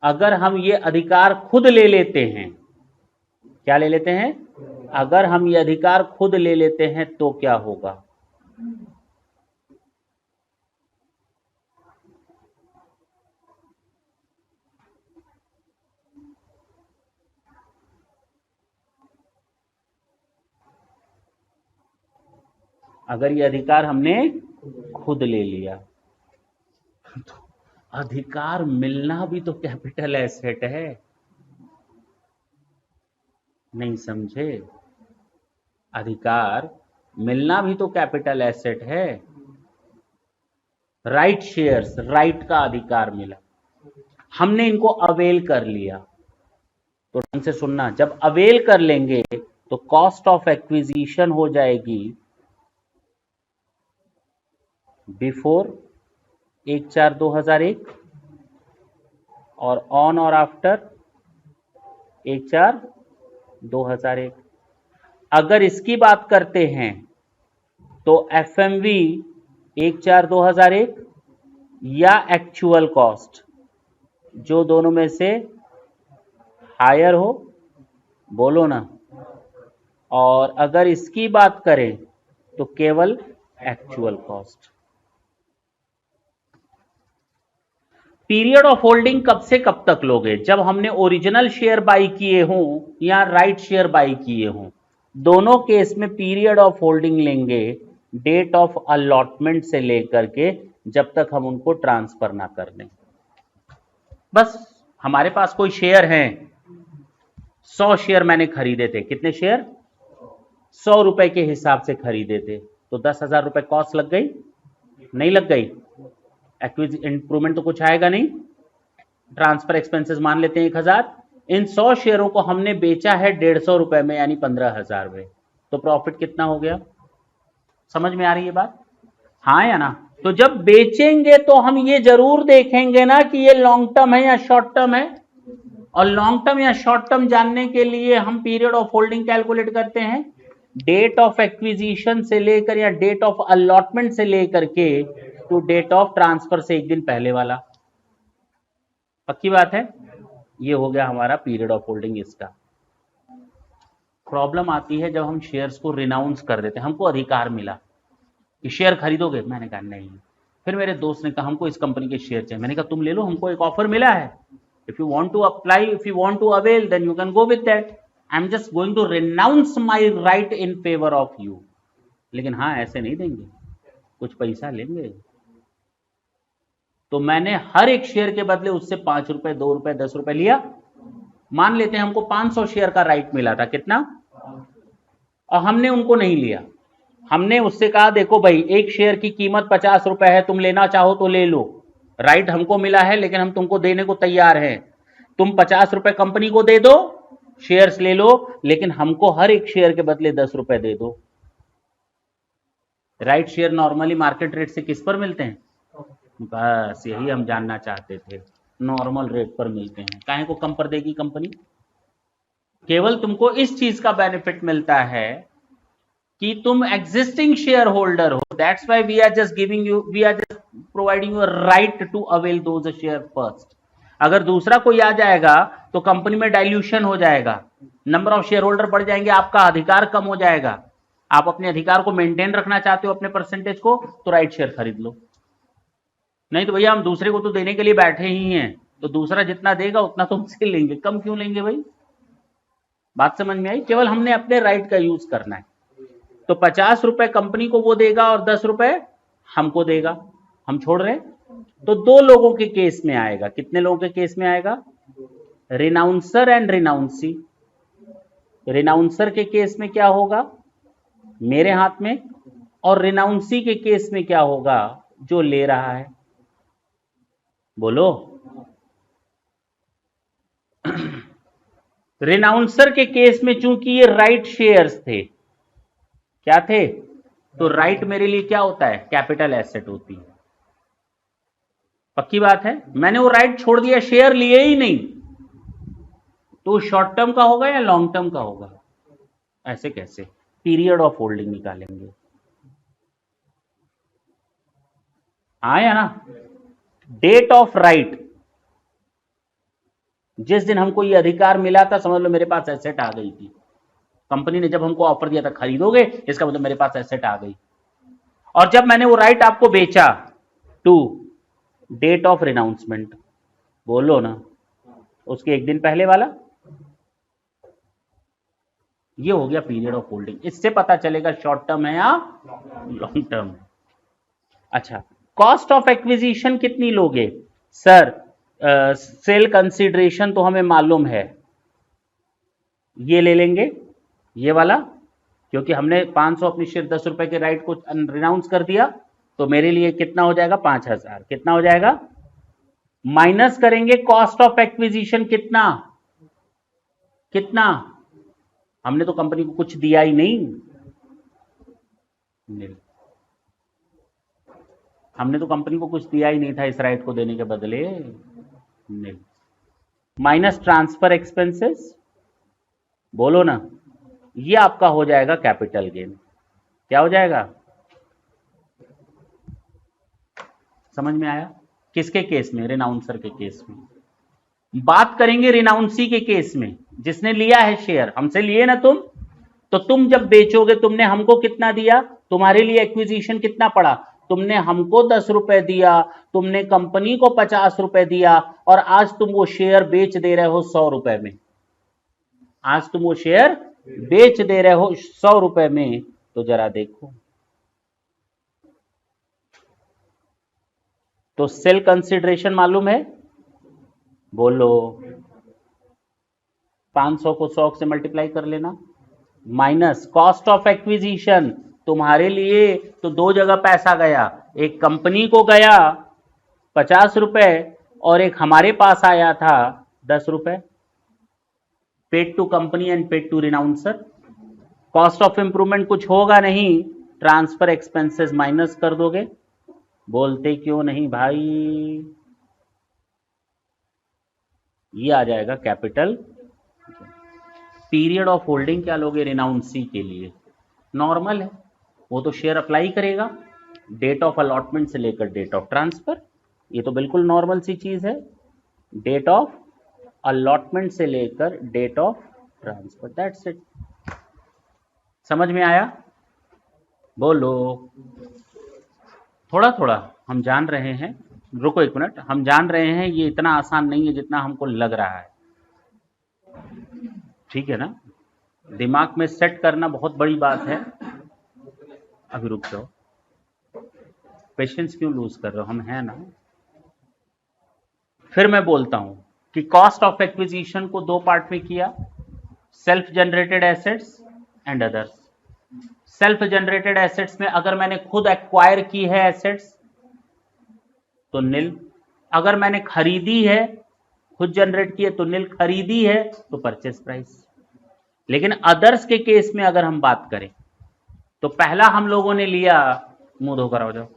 अगर हम ये अधिकार खुद ले लेते हैं, क्या ले लेते हैं, अगर हम ये अधिकार खुद ले लेते हैं तो क्या होगा, अगर ये अधिकार हमने खुद ले लिया तो अधिकार मिलना भी तो कैपिटल एसेट है, नहीं समझे, अधिकार मिलना भी तो कैपिटल एसेट है। राइट शेयर्स, राइट का अधिकार मिला, हमने इनको अवेल कर लिया। तो ढंग से सुनना, जब अवेल कर लेंगे तो कॉस्ट ऑफ एक्विजिशन हो जाएगी बिफोर 1/4/2001 और ऑन और आफ्टर 1/4/2001। अगर इसकी बात करते हैं तो एफएमवी 1/4/2001 या एक्चुअल कॉस्ट, जो दोनों में से हायर हो, बोलो ना। और अगर इसकी बात करें तो केवल actual cost. Period of holding कब से कब तक लोगे? जब हमने ओरिजिनल शेयर बाई किए हों या राइट शेयर बाई किए हों, दोनों केस में पीरियड ऑफ होल्डिंग लेंगे डेट ऑफ अलॉटमेंट से लेकर के जब तक हम उनको ट्रांसफर ना कर दें। बस हमारे पास कोई शेयर हैं, 100 शेयर मैंने खरीदे थे। कितने शेयर? 100 रुपए के हिसाब से खरीदे थे, तो 10,000 रुपए कॉस्ट लग गई? नहीं लग गई? इंप्रूवमेंट तो कुछ आएगा नहीं। ट्रांसफर एक्सपेंसेस मान लेते हैं 1,000। इन 100 शेयरों को हमने बेचा है 150 रुपए में, यानी 15,000 में, तो प्रॉफिट कितना हो गया? समझ में आ रही है बात? हाँ या ना? तो जब बेचेंगे तो हम ये जरूर देखेंगे ना कि ये लॉन्ग टर्म है या शॉर्ट टर्म है, और लॉन्ग टर्म या शॉर्ट टर्म जानने के लिए हम पीरियड ऑफ होल्डिंग कैलकुलेट करते हैं। डेट ऑफ एक्विजिशन से लेकर या डेट ऑफ अलॉटमेंट से लेकर के टू डेट ऑफ ट्रांसफर से एक दिन पहले वाला। पक्की बात है? ये हो गया हमारा पीरियड ऑफ होल्डिंग। इसका प्रॉब्लम आती है जब हम शेयर्स को रिनाउंस कर देते हैं। हमको अधिकार मिला कि शेयर खरीदोगे, मैंने कहा नहीं। फिर मेरे दोस्त ने कहा हमको इस कंपनी के शेयर चाहिए, मैंने कहा तुम ले लो, हमको एक ऑफर मिला है, if you want to apply, if you want to avail, then you can go with that. I am just going to renounce my right in favour of you. लेकिन हाँ, ऐसे नहीं देंगे, कुछ पैसा लेंगे। तो मैंने हर एक शेयर के बदले उससे 5 रुपए, 2 रुपए, 10 रुपए लिया। मान लेते हैं हमको 500 शेयर का राइट मिला था, कितना? और हमने उनको नहीं लिया। हमने उससे कहा देखो भाई, एक शेयर की कीमत 50 रुपए है, तुम लेना चाहो तो ले लो, राइट हमको मिला है, लेकिन हम तुमको देने को तैयार हैं। तुम 50 रुपए कंपनी को दे दो, शेयर्स ले लो, लेकिन हमको हर एक शेयर के बदले 10 रुपए दे दो। Right share normally market rate से किस पर मिलते हैं? बस यही हम जानना चाहते थे, नॉर्मल रेट पर मिलते हैं। काहे को कम पर देगी कंपनी? केवल तुमको इस चीज का बेनिफिट मिलता है कि तुम एग्जिस्टिंग शेयर होल्डर हो। That's why we are just giving you, we are just providing you right to avail those share first. अगर दूसरा कोई आ जाएगा तो कंपनी में डाइल्यूशन हो जाएगा, नंबर ऑफ शेयर होल्डर बढ़ जाएंगे, आपका अधिकार कम हो जाएगा। आप अपने अधिकार को मेंटेन रखना चाहते हो, अपने परसेंटेज को, तो राइट शेयर खरीद लो। नहीं तो भैया हम दूसरे को तो देने के लिए बैठे ही हैं, तो दूसरा जितना देगा उतना तो हमसे लेंगे, कम क्यों लेंगे भाई? बात समझ में आई? केवल हमने अपने राइट का यूज करना है। तो 50 रुपए कंपनी को वो देगा और 10 रुपए हमको देगा, हम छोड़ रहे हैं। तो 2 लोगों के केस में आएगा। कितने लोगों के केस में आएगा? रिनाउंसर एंड रिनाउंसी। रिनाउंसर के केस में क्या होगा? मेरे हाथ में। और रिनाउंसी के केस में क्या होगा? जो ले रहा है। बोलो। रिनाउंसर के केस में चूंकि ये राइट शेयर्स थे, क्या थे? तो राइट मेरे लिए क्या होता है? कैपिटल एसेट होती है। पक्की बात है? मैंने वो राइट छोड़ दिया, शेयर लिए ही नहीं, तो शॉर्ट टर्म का होगा या लॉन्ग टर्म का होगा? ऐसे कैसे? पीरियड ऑफ होल्डिंग निकालेंगे। आया ना? डेट ऑफ राइट, जिस दिन हमको ये अधिकार मिला था, समझ लो मेरे पास एसेट आ गई थी। कंपनी ने जब हमको ऑफर दिया था खरीदोगे, इसका मतलब मेरे पास एसेट आ गई। और जब मैंने वो राइट आपको बेचा, टू डेट ऑफ रिनाउंसमेंट, बोलो ना, उसके एक दिन पहले वाला, ये हो गया पीरियड ऑफ होल्डिंग। इससे पता चलेगा शॉर्ट टर्म है या लॉन्ग टर्म है। अच्छा, कॉस्ट ऑफ एक्विजिशन कितनी लोगे? सर सेल कंसीडरेशन तो हमें मालूम है, ये ले लेंगे, ये वाला, क्योंकि हमने 500 अपनी शेयर 10 रुपए के राइट को रिनाउंस कर दिया, तो मेरे लिए कितना हो जाएगा? 5,000। कितना हो जाएगा? माइनस करेंगे कॉस्ट ऑफ एक्विजिशन, कितना? कितना? हमने तो कंपनी को कुछ दिया ही नहीं, हमने तो कंपनी को कुछ दिया ही नहीं था इस राइट को देने के बदले, नहीं। माइनस ट्रांसफर एक्सपेंसेस, बोलो ना, ये आपका हो जाएगा कैपिटल गेन। क्या हो जाएगा? समझ में आया? किसके केस में? रिनाउंसर के केस में। बात करेंगे रिनाउंसी के केस में, जिसने लिया है शेयर, हमसे लिए ना तुम, तो तुम जब बेचोगे तुमने हमको कितना दिया, तुम्हारे लिए एक्विजिशन कितना पड़ा, तुमने हमको 10 रुपए दिया, तुमने कंपनी को 50 रुपए दिया, और आज तुम वो शेयर बेच दे रहे हो 100 रुपए में। आज तुम वो शेयर बेच दे रहे हो 100 रुपए में, तो जरा देखो, तो सेल कंसिडरेशन मालूम है? बोलो। 500 को 100 से मल्टीप्लाई कर लेना, माइनस कॉस्ट ऑफ एक्विजिशन। तुम्हारे लिए तो दो जगह पैसा गया, एक कंपनी को गया 50 रुपए और एक हमारे पास आया था 10 रुपए। Paid to company and paid to renouncer. Cost of improvement कुछ होगा नहीं, ट्रांसफर एक्सपेंसेस माइनस कर दोगे। बोलते क्यों नहीं भाई? ये आ जाएगा कैपिटल। पीरियड ऑफ होल्डिंग क्या लोगे रिनाउंसी के लिए? नॉर्मल है, वो तो शेयर अप्लाई करेगा, डेट ऑफ अलॉटमेंट से लेकर डेट ऑफ ट्रांसफर, ये तो बिल्कुल नॉर्मल सी चीज है। डेट ऑफ अलॉटमेंट से लेकर date of transfer, that's it. समझ में आया? बोलो। थोड़ा थोड़ा हम जान रहे हैं, रुको एक मिनट, हम जान रहे हैं ये इतना आसान नहीं है जितना हमको लग रहा है, ठीक है ना? दिमाग में सेट करना बहुत बड़ी बात है। अभी रुक जाओ, पेशेंस क्यों लूज कर रहे हो, हम हैं ना। फिर मैं बोलता हूं कि कॉस्ट ऑफ एक्विजिशन को दो पार्ट में किया, self generated assets and others. Self generated assets में अगर मैंने खुद एक्वायर की है एसेट्स तो निल, अगर मैंने खरीदी है, खुद जनरेट की है तो निल, खरीदी है तो परचेस प्राइस। लेकिन अदर्स के केस में अगर हम बात करें तो पहला हम लोगों ने लिया, मुंह धोकर आओ, जाओ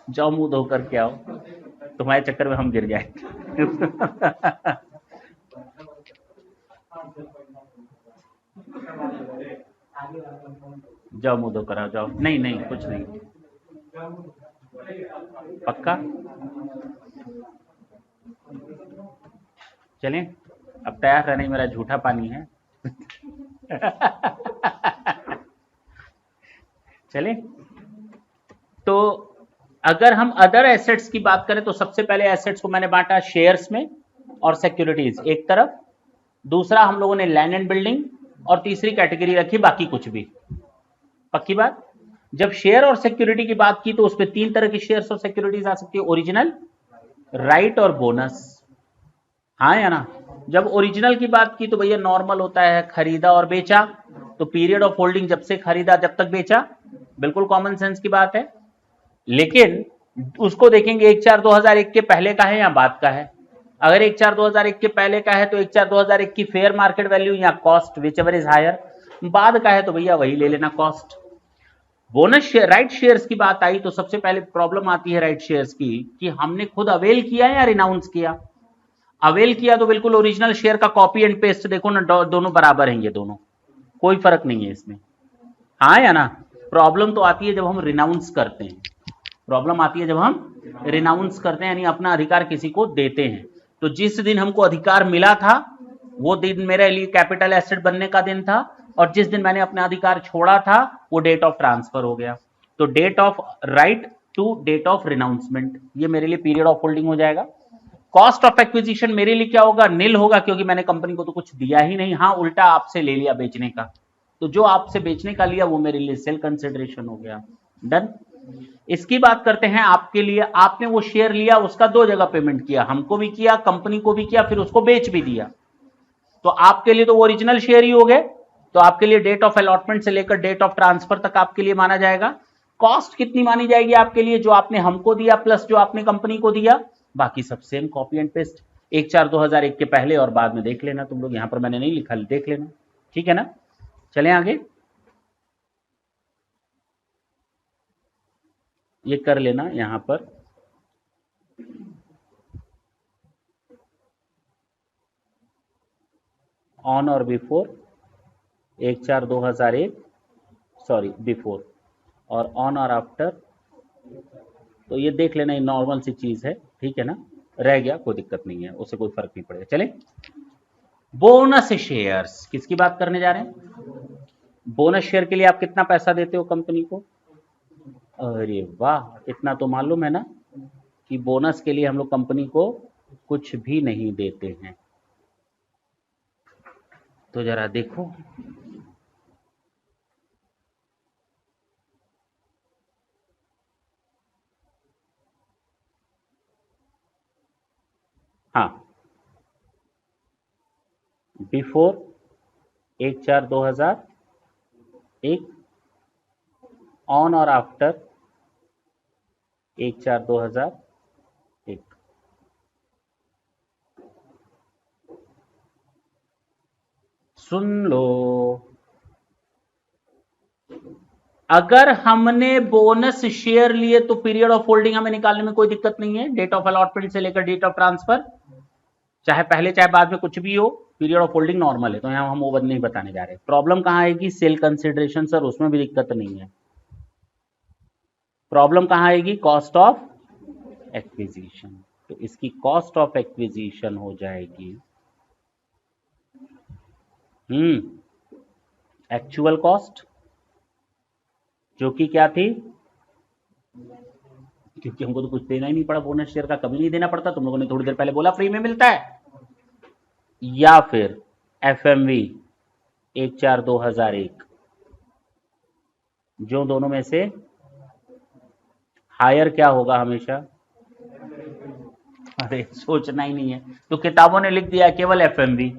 जाओ मुंह धोकर के आओ, तुम्हारे चक्कर में हम गिर जाए। जाओ मुंह धोकर आओ, जाओ। नहीं नहीं कुछ नहीं, पक्का? चलें, अब तैयार रहने, मेरा झूठा पानी है। चलें, तो अगर हम अदर एसेट्स की बात करें तो सबसे पहले एसेट्स को मैंने बांटा शेयर्स में और सिक्योरिटीज एक तरफ, दूसरा हम लोगों ने लैंड एंड बिल्डिंग, और तीसरी कैटेगरी रखी बाकी कुछ भी। पक्की बात? जब शेयर और सिक्योरिटी की बात की तो उसमें तीन तरह की शेयर्स और सिक्योरिटीज आ सकती है, ओरिजिनल, राइट और बोनस। हाँ या ना? जब ओरिजिनल की बात की तो भैया नॉर्मल होता है, खरीदा और बेचा, तो पीरियड ऑफ होल्डिंग जब से खरीदा जब तक बेचा, बिल्कुल कॉमन सेंस की बात है। लेकिन उसको देखेंगे 1/4/2001 के पहले का है या बाद का है। अगर 1/4/2001 के पहले का है तो 1/4/2001 की फेयर मार्केट वैल्यू या cost, whichever is higher. बाद का है तो भैया वही ले लेना cost. Bonus share, right shares की बात आई तो सबसे पहले प्रॉब्लम आती है राइट शेयर्स की कि हमने खुद अवेल किया या रिनाउंस किया। अवेल किया तो बिल्कुल ओरिजिनल शेयर का कॉपी एंड पेस्ट, देखो ना दोनों बराबर हैं, ये दोनों, कोई फर्क नहीं है इसमें। हाँ या ना? प्रॉब्लम तो आती है जब हम रिनाउंस करते हैं, प्रॉब्लम आती है जब हम रिनाउंस करते हैं, यानी अपना अधिकार किसी को देते हैं। तो जिस दिन हमको अधिकार मिला था वो दिन मेरे लिए कैपिटल एसेट बनने का दिन था, और जिस दिन मैंने अपना अधिकार छोड़ा था वो डेट ऑफ ट्रांसफर हो गया। तो date of right to date of renouncement, ये मेरे लिए पीरियड ऑफ होल्डिंग हो जाएगा। कॉस्ट ऑफ एक्विजिशन मेरे लिए क्या होगा? निल होगा, क्योंकि मैंने कंपनी को तो कुछ दिया ही नहीं। हाँ, उल्टा आपसे ले लिया बेचने का, तो जो आपसे बेचने का लिया वो मेरे लिए सेल कंसिडरेशन हो गया। डन। इसकी बात करते हैं आपके लिए, आपने वो शेयर लिया, उसका दो जगह पेमेंट किया, हमको भी किया, कंपनी को भी किया, फिर उसको बेच भी दिया, तो आपके लिए तो ओरिजिनल शेयर ही हो गए। तो आपके लिए डेट ऑफ अलॉटमेंट से लेकर डेट ऑफ ट्रांसफर तक आपके लिए माना जाएगा। कॉस्ट कितनी मानी जाएगी आपके लिए? जो आपने हमको दिया प्लस जो आपने कंपनी को दिया, बाकी सब सेम कॉपी एंड पेस्ट। 1/4/2001 के पहले और बाद में देख लेना तुम लोग, यहां पर मैंने नहीं लिखा, देख लेना, ठीक है ना? चलें आगे, ये कर लेना यहां पर। ऑन और बिफोर 1/4/2001, सॉरी बिफोर, और ऑन और आफ्टर तो ये देख लेना, ये नॉर्मल सी चीज है, ठीक है ना, रह गया कोई दिक्कत नहीं है, उससे कोई फर्क नहीं पड़ेगा। चले, बोनस शेयर्स किसकी बात करने जा रहे हैं? बोनस शेयर के लिए आप कितना पैसा देते हो कंपनी को? अरे वाह, इतना तो मालूम है ना कि बोनस के लिए हम लोग कंपनी को कुछ भी नहीं देते हैं। तो जरा देखो, हाँ, बिफोर 1/4/2001, ऑन और आफ्टर 1/4/2001। सुन लो, अगर हमने बोनस शेयर लिए तो पीरियड ऑफ होल्डिंग हमें निकालने में कोई दिक्कत नहीं है, डेट ऑफ अलॉटमेंट से लेकर डेट ऑफ ट्रांसफर, चाहे पहले चाहे बाद में कुछ भी हो, पीरियड ऑफ होल्डिंग नॉर्मल है, तो यहां हम वो नहीं बताने जा रहे। प्रॉब्लम कहां आएगी? सेल कंसिडरेशन सर, उसमें भी दिक्कत नहीं है। प्रॉब्लम कहां आएगी? Cost of acquisition. तो इसकी कॉस्ट ऑफ एक्विजिशन हो जाएगी एक्चुअल कॉस्ट, जो कि क्या थी? क्योंकि हमको तो कुछ देना ही नहीं पड़ा, बोनस शेयर का कभी नहीं देना पड़ता, तुम लोगों ने थोड़ी देर पहले बोला फ्री में मिलता है। या फिर एफएमवी 1/4/2001, जो दोनों में से हायर क्या होगा हमेशा? अरे सोचना ही नहीं है, तो किताबों ने लिख दिया केवल एफएमवी।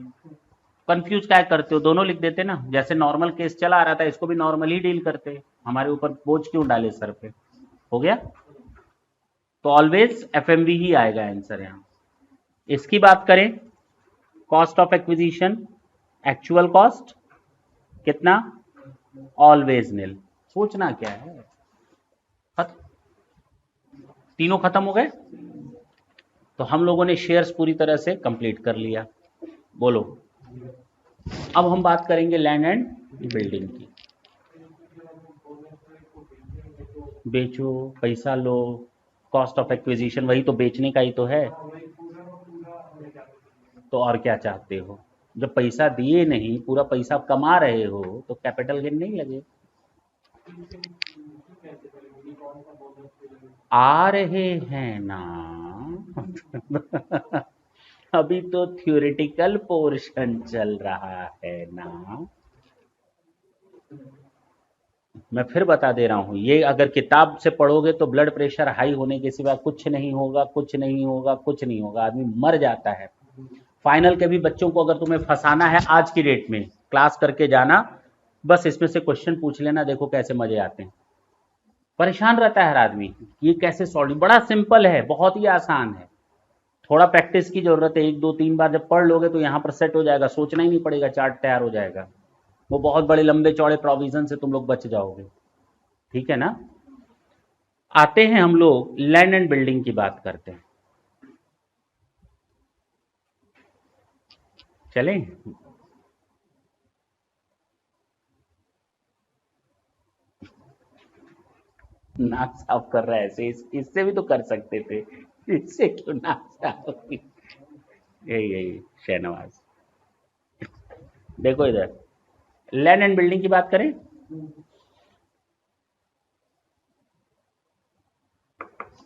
कंफ्यूज क्या करते हो? दोनों लिख देते ना, जैसे नॉर्मल केस चला आ रहा था, इसको भी नॉर्मल ही डील करते, हमारे ऊपर बोझ क्यों डाले सर पे? हो गया। तो ऑलवेज एफएमवी ही आएगा आंसर यहां। इसकी बात करें, cost of acquisition, actual cost कितना? ऑलवेज निल। सोचना क्या है, तीनों खत्म हो गए। तो हम लोगों ने शेयर्स पूरी तरह से कंप्लीट कर लिया। बोलो, अब हम बात करेंगे लैंड एंड बिल्डिंग की। बेचो, पैसा लो, कॉस्ट ऑफ एक्विजिशन वही तो बेचने का ही तो है। तो और क्या चाहते हो? जब पैसा दिए नहीं, पूरा पैसा कमा रहे हो, तो कैपिटल गेन नहीं लगे? आ रहे हैं ना। अभी तो थ्योरेटिकल पोर्शन चल रहा है ना। मैं फिर बता दे रहा हूं, ये अगर किताब से पढ़ोगे तो ब्लड प्रेशर हाई होने के सिवा कुछ नहीं होगा, कुछ नहीं होगा, कुछ नहीं होगा, आदमी मर जाता है। फाइनल के भी बच्चों को अगर तुम्हें फंसाना है आज की डेट में, क्लास करके जाना, बस इसमें से क्वेश्चन पूछ लेना, देखो कैसे मजे आते हैं। परेशान रहता है हर आदमी, ये कैसे सॉल्व, बड़ा सिंपल है, बहुत ही आसान है। थोड़ा प्रैक्टिस की जरूरत है, 1 2 3 बार जब पढ़ लोगे तो यहाँ पर सेट हो जाएगा, सोचना ही नहीं पड़ेगा, चार्ट तैयार हो जाएगा। वो बहुत बड़े लंबे चौड़े प्रोविजन से तुम लोग बच जाओगे, ठीक है ना। आते हैं हम लोग लैंड एंड बिल्डिंग की बात करते हैं। चलें, नाक साफ कर रहा है ऐसे, इससे भी तो कर सकते थे, इससे क्यों नाक साफ? यही यही शहनवाज। देखो इधर, लैंड एंड बिल्डिंग की बात करें,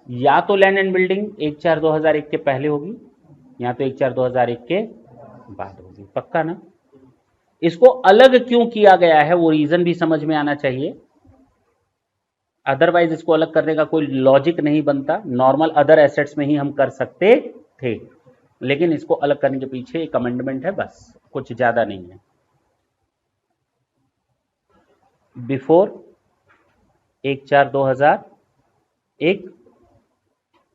या तो लैंड एंड बिल्डिंग 1/4/2001 के पहले होगी, या तो 1/4/2001 के बाद होगी, पक्का ना? इसको अलग क्यों किया गया है वो रीजन भी समझ में आना चाहिए, अदरवाइज इसको अलग करने का कोई लॉजिक नहीं बनता। नॉर्मल अदर एसेट्स में ही हम कर सकते थे, लेकिन इसको अलग करने के पीछे एक अमेंडमेंट है, बस कुछ ज्यादा नहीं है। बिफोर 1/4/2001,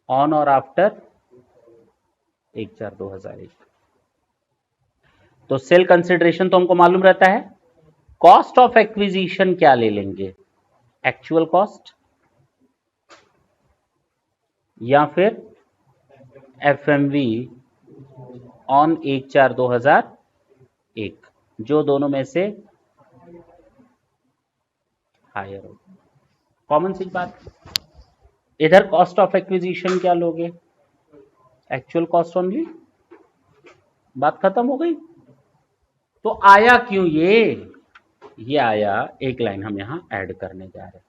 ऑन और आफ्टर 1/4/2001। तो सेल कंसिडरेशन तो हमको मालूम रहता है, कॉस्ट ऑफ एक्विजिशन क्या ले लेंगे? एक्चुअल कॉस्ट या फिर एफएमवी ऑन 1/4/2001, जो दोनों में से हायर हो। कॉमन सी बात, इधर कॉस्ट ऑफ एक्विजिशन क्या लोगे? एक्चुअल कॉस्ट ओनली, बात खत्म हो गई। तो आया क्यों ये आया, एक लाइन हम यहां ऐड करने जा रहे हैं।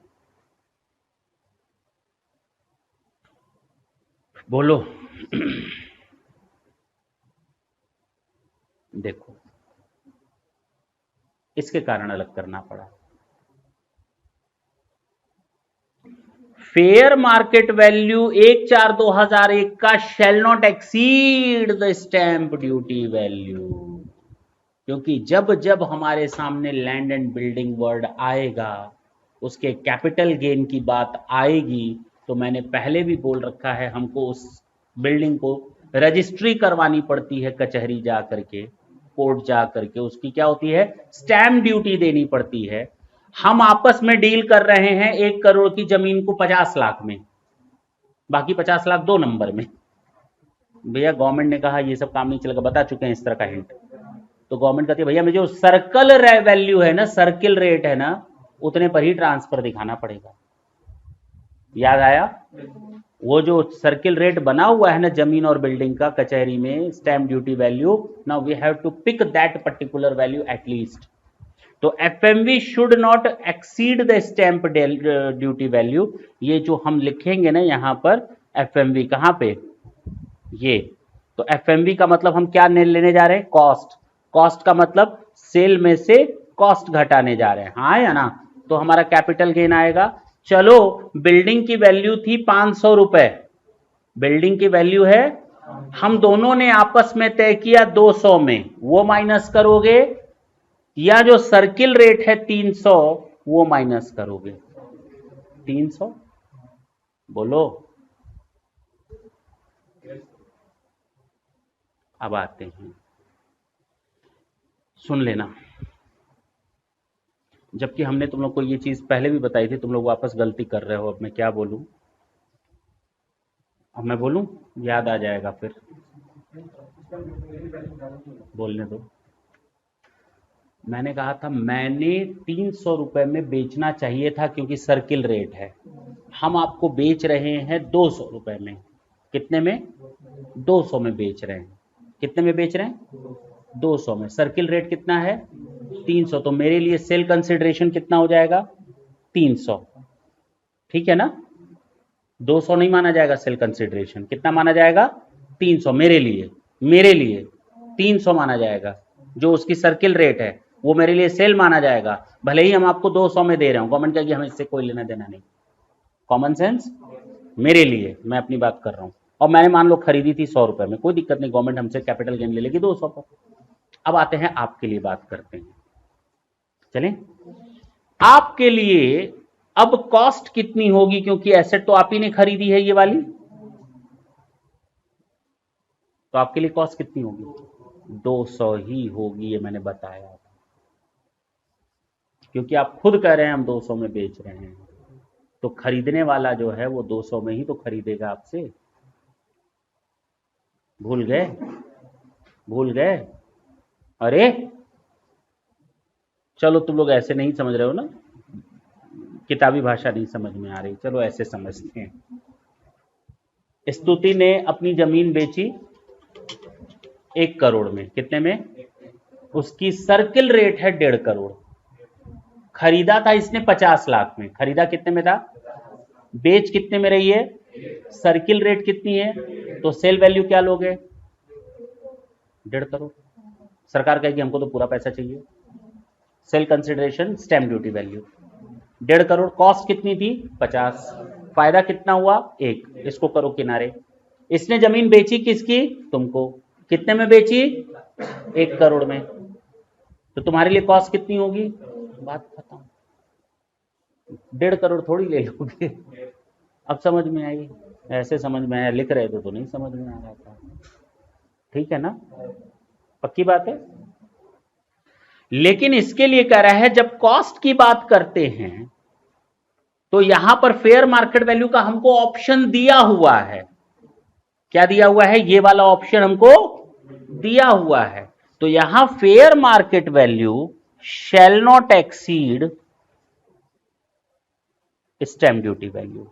बोलो देखो, इसके कारण अलग करना पड़ा। फेयर मार्केट वैल्यू 1/4/2001 का shall not exceed the stamp duty value, क्योंकि जब जब हमारे सामने लैंड एंड बिल्डिंग वर्ड आएगा, उसके कैपिटल गेन की बात आएगी, तो मैंने पहले भी बोल रखा है, हमको उस बिल्डिंग को रजिस्ट्री करवानी पड़ती है, कचहरी जा करके, कोर्ट जा करके, उसकी क्या होती है, स्टैंप ड्यूटी देनी पड़ती है। हम आपस में डील कर रहे हैं 1 करोड़ की जमीन को 50 लाख में, बाकी 50 लाख 2 नंबर में। भैया गवर्नमेंट ने कहा ये सब काम नहीं चलेगा, बता चुके हैं इस तरह का हिंट। तो गवर्नमेंट कहती है भैया मुझे जो सर्कल वैल्यू है ना, सर्किल रेट है ना, उतने पर ही ट्रांसफर दिखाना पड़ेगा। याद आया? वो जो सर्किल रेट बना हुआ है ना जमीन और बिल्डिंग का कचहरी में, stamp duty value, now we have to pick that particular value at least. तो FMV should not exceed the stamp duty value. ये जो हम लिखेंगे ना यहां पर एफएमवी, कहां पे, ये, तो एफएमवी का मतलब हम क्या लेने जा रहे हैं, कॉस्ट। कॉस्ट का मतलब सेल में से कॉस्ट घटाने जा रहे हैं, हाँ या ना? तो हमारा कैपिटल गेन आएगा। चलो बिल्डिंग की वैल्यू थी 500 रुपए, बिल्डिंग की वैल्यू है, हम दोनों ने आपस में तय किया 200 में, वो माइनस करोगे, या जो सर्किल रेट है 300 वो माइनस करोगे। 300 बोलो। अब आते हैं, सुन लेना, जबकि हमने तुम लोग को ये चीज पहले भी बताई थी, तुम लोग वापस गलती कर रहे हो। अब मैं क्या बोलूं, अब मैं बोलूं, याद आ जाएगा फिर, बोलने दो। मैंने कहा था मैंने 300 रुपए में बेचना चाहिए था, क्योंकि सर्किल रेट है। हम आपको बेच रहे हैं 200 रुपए में। कितने में? 200 में बेच रहे हैं। कितने में बेच रहे हैं? 200 में। सर्किल रेट कितना है? 300। तो मेरे लिए सेल कंसिडरेशन कितना हो जाएगा? 300। ठीक है ना? 200 नहीं माना जाएगा सेल कंसिडरेशन, कितना माना जाएगा? 300 मेरे लिए। मेरे लिए 300 माना जाएगा। जो उसकी सर्किल रेट है वो मेरे लिए सेल माना जाएगा, भले ही हम आपको 200 में दे रहे हो। गवर्नमेंट कहेगी हमें इससे कोई लेना देना नहीं। Common sense. मेरे लिए मैं अपनी बात कर रहा हूं, और मैंने मान लो खरीदी थी 100 रुपए में, कोई दिक्कत नहीं, गवर्नमेंट हमसे कैपिटल गेन ले लेगी 200 पर। अब आते हैं आपके लिए, बात करते हैं, चलें। आपके लिए अब कॉस्ट कितनी होगी, क्योंकि एसेट तो आप ही ने खरीदी है ये वाली, तो आपके लिए कॉस्ट कितनी होगी? 200 ही होगी, ये मैंने बताया था, क्योंकि आप खुद कह रहे हैं हम 200 में बेच रहे हैं, तो खरीदने वाला जो है वो 200 में ही तो खरीदेगा आपसे। भूल गए? भूल गए? अरे चलो तुम लोग ऐसे नहीं समझ रहे हो ना, किताबी भाषा नहीं समझ में आ रही, चलो ऐसे समझते हैं। स्तुति ने अपनी जमीन बेची 1 करोड़ में, कितने में? उसकी सर्किल रेट है 1.5 करोड़। खरीदा था इसने 50 लाख में, खरीदा कितने में था? बेच कितने में रही है? सर्किल रेट कितनी है? तो सेल वैल्यू क्या लोगे? 1.5 करोड़। सरकार कहेगी हमको तो पूरा पैसा चाहिए। Sale consideration stamp duty value 1.5 crore. Cost कितनी थी? 50। फायदा कितना हुआ? 1। इसको करो किनारे। इसने जमीन बेची किसकी? तुमको। कितने में बेची? 1 करोड़ में। तो तुम्हारे लिए कॉस्ट कितनी होगी? बात खत्म। 1.5 करोड़ थोड़ी ले लोगे। अब समझ में आई? ऐसे समझ में आया, लिख रहे थे तो नहीं समझ में आ रहा था। ठीक है ना? पक्की बात है। लेकिन इसके लिए कह रहा है जब कॉस्ट की बात करते हैं तो यहां पर फेयर मार्केट वैल्यू का हमको ऑप्शन दिया हुआ है। क्या दिया हुआ है? ये वाला ऑप्शन हमको दिया हुआ है। तो यहां fair market value shall not exceed stamp duty value.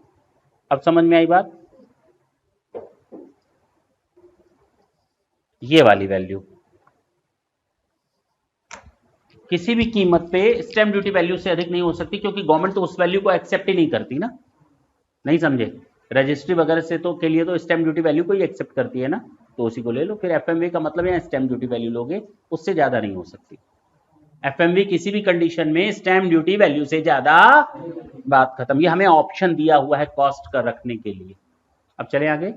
अब समझ में आई बात? ये वाली वैल्यू किसी भी कीमत पे स्टैंप ड्यूटी वैल्यू से अधिक नहीं हो सकती, क्योंकि गवर्नमेंट तो उस वैल्यू को एक्सेप्ट ही नहीं करती ना। नहीं समझे? रजिस्ट्री वगैरह से तो के लिए तो स्टैंप ड्यूटी वैल्यू को ही एक्सेप्ट करती है ना, तो उसी को ले लो। फिर एफएमवी का मतलब है स्टैंप ड्यूटी वैल्यू लोगे, उससे ज्यादा नहीं हो सकती। एफएमवी किसी भी कंडीशन में स्टैंप ड्यूटी वैल्यू से ज्यादा, बात खत्म। ये हमें ऑप्शन दिया हुआ है कॉस्ट का रखने के लिए। अब चले आगे,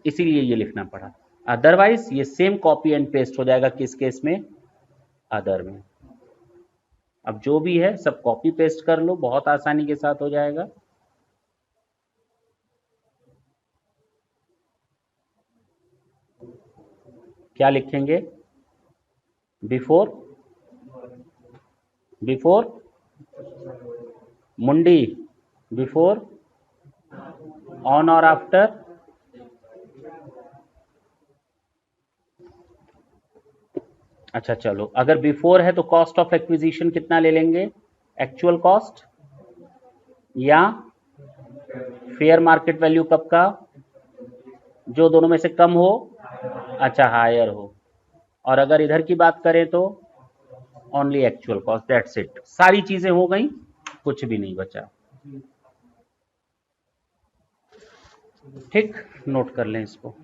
इसीलिए ये लिखना पड़ा। अदरवाइज ये सेम कॉपी एंड पेस्ट हो जाएगा किस केस में? अदर में। अब जो भी है सब कॉपी पेस्ट कर लो, बहुत आसानी के साथ हो जाएगा। क्या लिखेंगे? बिफोर, बिफोर मुंडी, बिफोर, ऑन और आफ्टर, अच्छा चलो, अगर बिफोर है तो कॉस्ट ऑफ एक्विजिशन कितना ले लेंगे? एक्चुअल कॉस्ट या फेयर मार्केट वैल्यू कब का? जो दोनों में से कम हो, अच्छा हायर हो। और अगर इधर की बात करें तो only actual cost, that's it. सारी चीजें हो गई, कुछ भी नहीं बचा। ठीक, नोट कर लें इसको।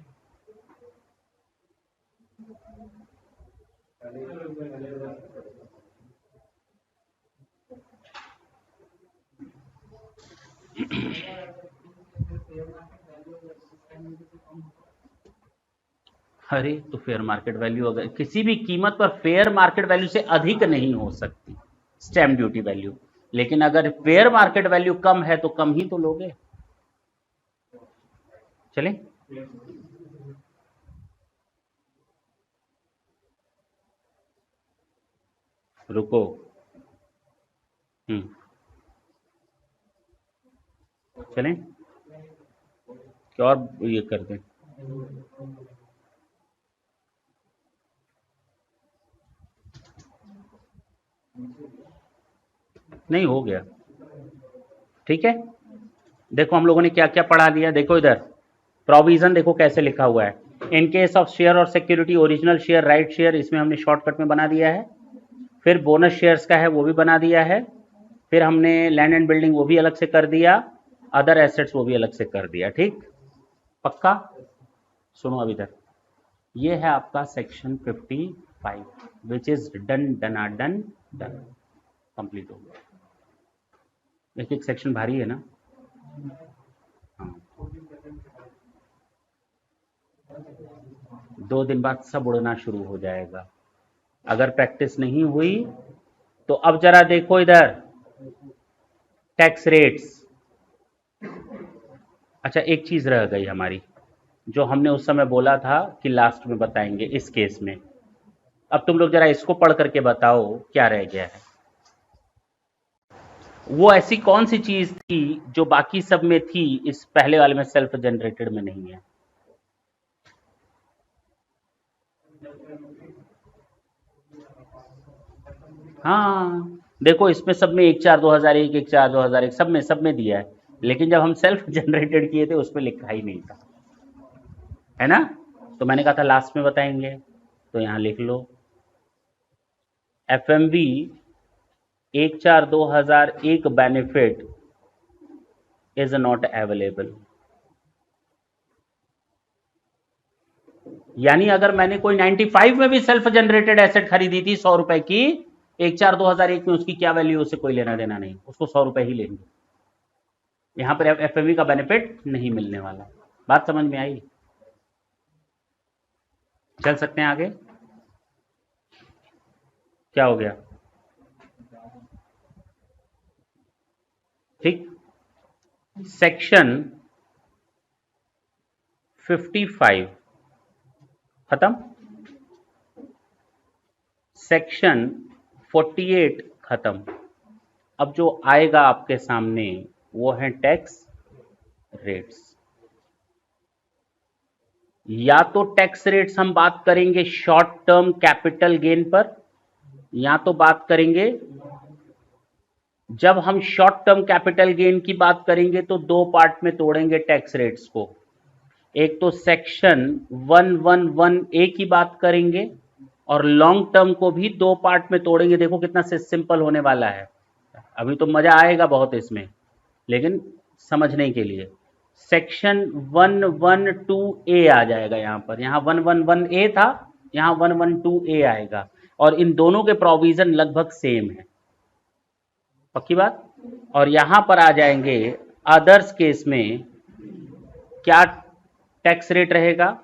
अरे तो फेयर मार्केट वैल्यू अगर किसी भी कीमत पर फेयर मार्केट वैल्यू से अधिक नहीं हो सकती स्टैंप ड्यूटी वैल्यू, लेकिन अगर फेयर मार्केट वैल्यू कम है तो कम ही तो लोगे। चलें, रुको। चलें क्या और ये कर दें? नहीं हो गया, ठीक है। देखो हम लोगों ने क्या क्या पढ़ा दिया, देखो इधर प्रोविजन देखो कैसे लिखा हुआ है। इन केस ऑफ शेयर और security, original share, right share, इसमें हमने शॉर्टकट में बना दिया है। फिर बोनस शेयर्स का है वो भी बना दिया है। फिर हमने लैंड एंड बिल्डिंग वो भी अलग से कर दिया, अदर एसेट्स वो भी अलग से कर दिया। ठीक, पक्का? सुनो अब इधर, ये है आपका सेक्शन 55 विच इज डन डना डन डन, कंप्लीट हो गया। एक एक सेक्शन भारी है ना। हाँ, 2 दिन बाद सब उड़ना शुरू हो जाएगा अगर प्रैक्टिस नहीं हुई तो। अब जरा देखो इधर, टैक्स रेट्स। अच्छा एक चीज रह गई हमारी, जो हमने उस समय बोला था कि लास्ट में बताएंगे इस केस में। अब तुम लोग जरा इसको पढ़ करके बताओ क्या रह गया है। वो ऐसी कौन सी चीज थी जो बाकी सब में थी, इस पहले वाले में सेल्फ जनरेटेड में नहीं है? हाँ, देखो इसमें सब में 1/4/2001, 1/4/2001 सब में दिया है, लेकिन जब हम सेल्फ जनरेटेड किए थे उसमें लिखा ही नहीं था, है ना। तो मैंने कहा था लास्ट में बताएंगे, तो यहां लिख लो FMV 1/4/2001 benefit is not available. यानी अगर मैंने कोई 95 में भी सेल्फ जनरेटेड एसेट खरीदी थी 100 रुपए की, 1/4/2001 में उसकी क्या वैल्यू, उससे कोई लेना देना नहीं, उसको 100 रुपए ही लेंगे। यहां पर एफएमवी का बेनिफिट नहीं मिलने वाला। बात समझ में आई? चल सकते हैं आगे? क्या हो गया? ठीक, सेक्शन 55 खत्म, सेक्शन 48 खत्म। अब जो आएगा आपके सामने वो है टैक्स रेट्स। या तो टैक्स रेट्स हम बात करेंगे शॉर्ट टर्म कैपिटल गेन पर, या तो बात करेंगे जब हम शॉर्ट टर्म कैपिटल गेन की बात करेंगे तो दो पार्ट में तोड़ेंगे टैक्स रेट्स को। एक तो सेक्शन 111A की बात करेंगे और लॉन्ग टर्म को भी दो पार्ट में तोड़ेंगे। देखो कितना सिंपल होने वाला है। अभी तो मजा आएगा बहुत इसमें, लेकिन समझने के लिए सेक्शन 112A आ जाएगा यहाँ पर। यहाँ 111A था, यहाँ 112A आएगा और इन दोनों के प्रोविजन लगभग सेम है, पक्की बात। और यहां पर आ जाएंगे अदर्स केस में क्या टैक्स रेट रहेगा,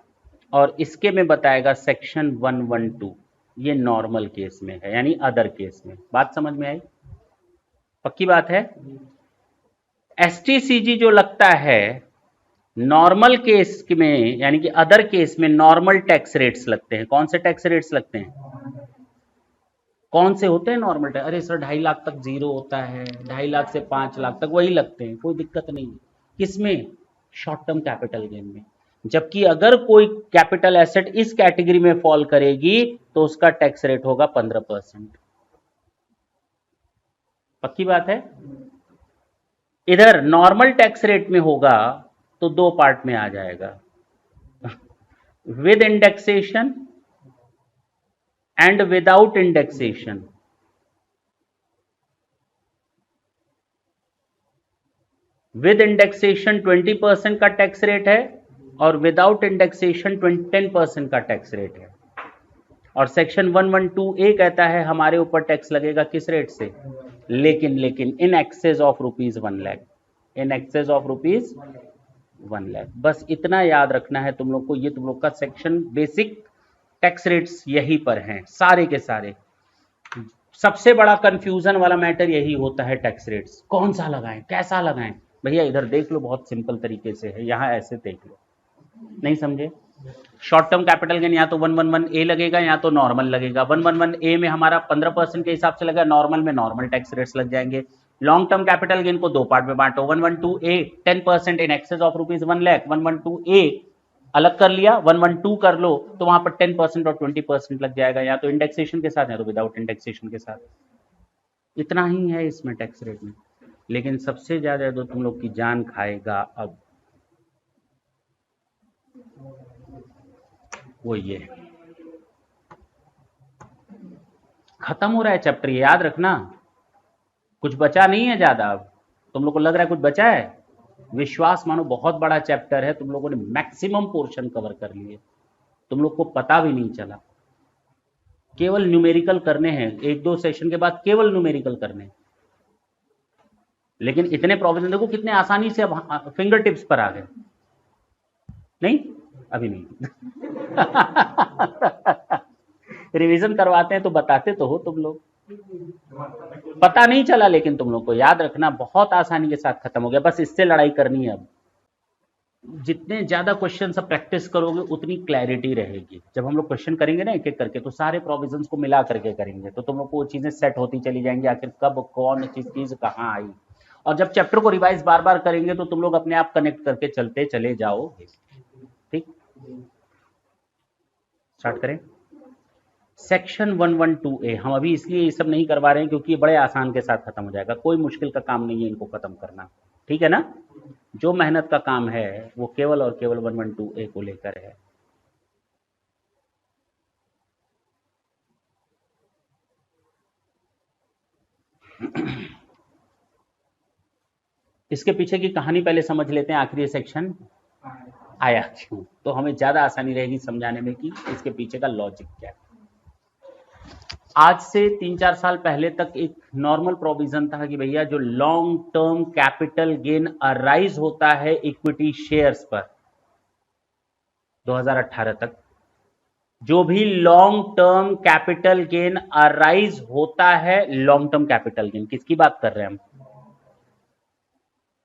और इसके में बताएगा सेक्शन 112। ये नॉर्मल केस में है, यानी अदर केस में। बात समझ में आई? पक्की बात है। एसटीसीजी जो लगता है नॉर्मल केस में, यानी कि अदर केस में नॉर्मल टैक्स रेट्स लगते हैं। कौन से टैक्स रेट्स लगते हैं? कौन से होते हैं नॉर्मल टैक्स? अरे सर 2.5 लाख तक जीरो होता है, 2.5 लाख से 5 लाख तक वही लगते हैं, कोई दिक्कत नहीं है। किसमें? शॉर्ट टर्म कैपिटल गेन में। जबकि अगर कोई कैपिटल एसेट इस कैटेगरी में फॉल करेगी तो उसका टैक्स रेट होगा 15%। पक्की बात है। इधर नॉर्मल टैक्स रेट में होगा तो दो पार्ट में आ जाएगा, with indexation and without indexation. With indexation 20% का टैक्स रेट है और विदाउट इंडेक्सेशन 10% का टैक्स रेट है। और सेक्शन 112A कहता है हमारे ऊपर टैक्स लगेगा किस रेट से? लेकिन in excess of rupees 1 lakh, in excess of rupees 1 lakh. बस इतना याद रखना है तुम लोग को। ये तुम लोग का सेक्शन बेसिक टैक्स रेट्स यहीं पर हैं सारे के सारे। सबसे बड़ा कंफ्यूजन वाला मैटर यही होता है, टैक्स रेट्स कौन सा लगाएं, कैसा लगाएं। भैया इधर देख लो, बहुत सिंपल तरीके से है, यहां ऐसे देख लो। नहीं समझे? शॉर्ट टर्म कैपिटल गेन या तो 111A लगेगा या तो नॉर्मल लगेगा। 111A में हमारा 15% के हिसाब से लगेगा, नॉर्मल में नॉर्मल टैक्स रेट्स लग जाएंगे। लॉन्ग टर्म कैपिटल गेन को दो पार्ट में बांटो, 112A 10% in excess of rupees 1 lakh, 112A अलग कर लिया, 112 कर लो तो वहां पर 10% और 20% लग जाएगा, या तो इंडेक्सेशन के साथ या तो विदाउट इंडेक्सेशन के साथ। इतना ही है इसमें टैक्स रेट में। लेकिन सबसे ज्यादा तो तुम लोग की जान खाएगा अब वो ये खत्म हो रहा है चैप्टर, ये याद रखना। कुछ बचा नहीं है ज्यादा। अब तुम लोग को लग रहा है कुछ बचा है? विश्वास मानो, बहुत बड़ा चैप्टर है, तुम लोगों ने मैक्सिमम पोर्शन कवर कर लिए, तुम लोग को पता भी नहीं चला। केवल न्यूमेरिकल करने हैं, एक दो सेशन के बाद केवल न्यूमेरिकल करने हैं। लेकिन इतने प्रोविजन देखो कितने आसानी से अब फिंगर टिप्स पर आ गए। नहीं अभी नहीं रिवीजन करवाते हैं तो बताते तो हो तुम लोग, पता नहीं चला। लेकिन तुम लोग को याद रखना बहुत आसानी के साथ खत्म हो गया। बस इससे लड़ाई करनी है अब। जितने ज्यादा क्वेश्चन सब प्रैक्टिस करोगे उतनी क्लैरिटी रहेगी। जब हम लोग क्वेश्चन करेंगे ना एक एक करके, तो सारे प्रोविजंस को मिला करके करेंगे, तो तुम लोग को वो चीजें सेट होती चली जाएंगी, आखिर कब कौन चीज कहाँ आई। और जब चैप्टर को रिवाइज बार बार करेंगे तो तुम लोग अपने आप कनेक्ट करके चलते चले जाओगे। ठीक, स्टार्ट करें। सेक्शन 112A हम अभी इसलिए ये सब नहीं करवा रहे हैं क्योंकि ये बड़े आसान के साथ खत्म हो जाएगा, कोई मुश्किल का काम नहीं है इनको खत्म करना। ठीक है ना? जो मेहनत का काम है वो केवल और केवल 112A को लेकर है। इसके पीछे की कहानी पहले समझ लेते हैं, आखिर ये सेक्शन आया क्यों, तो हमें ज्यादा आसानी रहेगी समझाने में कि इसके पीछे का लॉजिक क्या है। आज से 3-4 साल पहले तक एक नॉर्मल प्रोविजन था कि भैया जो long term capital gain arise होता है इक्विटी शेयर्स पर, 2018 तक जो भी long term capital gain arise होता है, लॉन्ग टर्म कैपिटल गेन किसकी बात कर रहे हैं हम?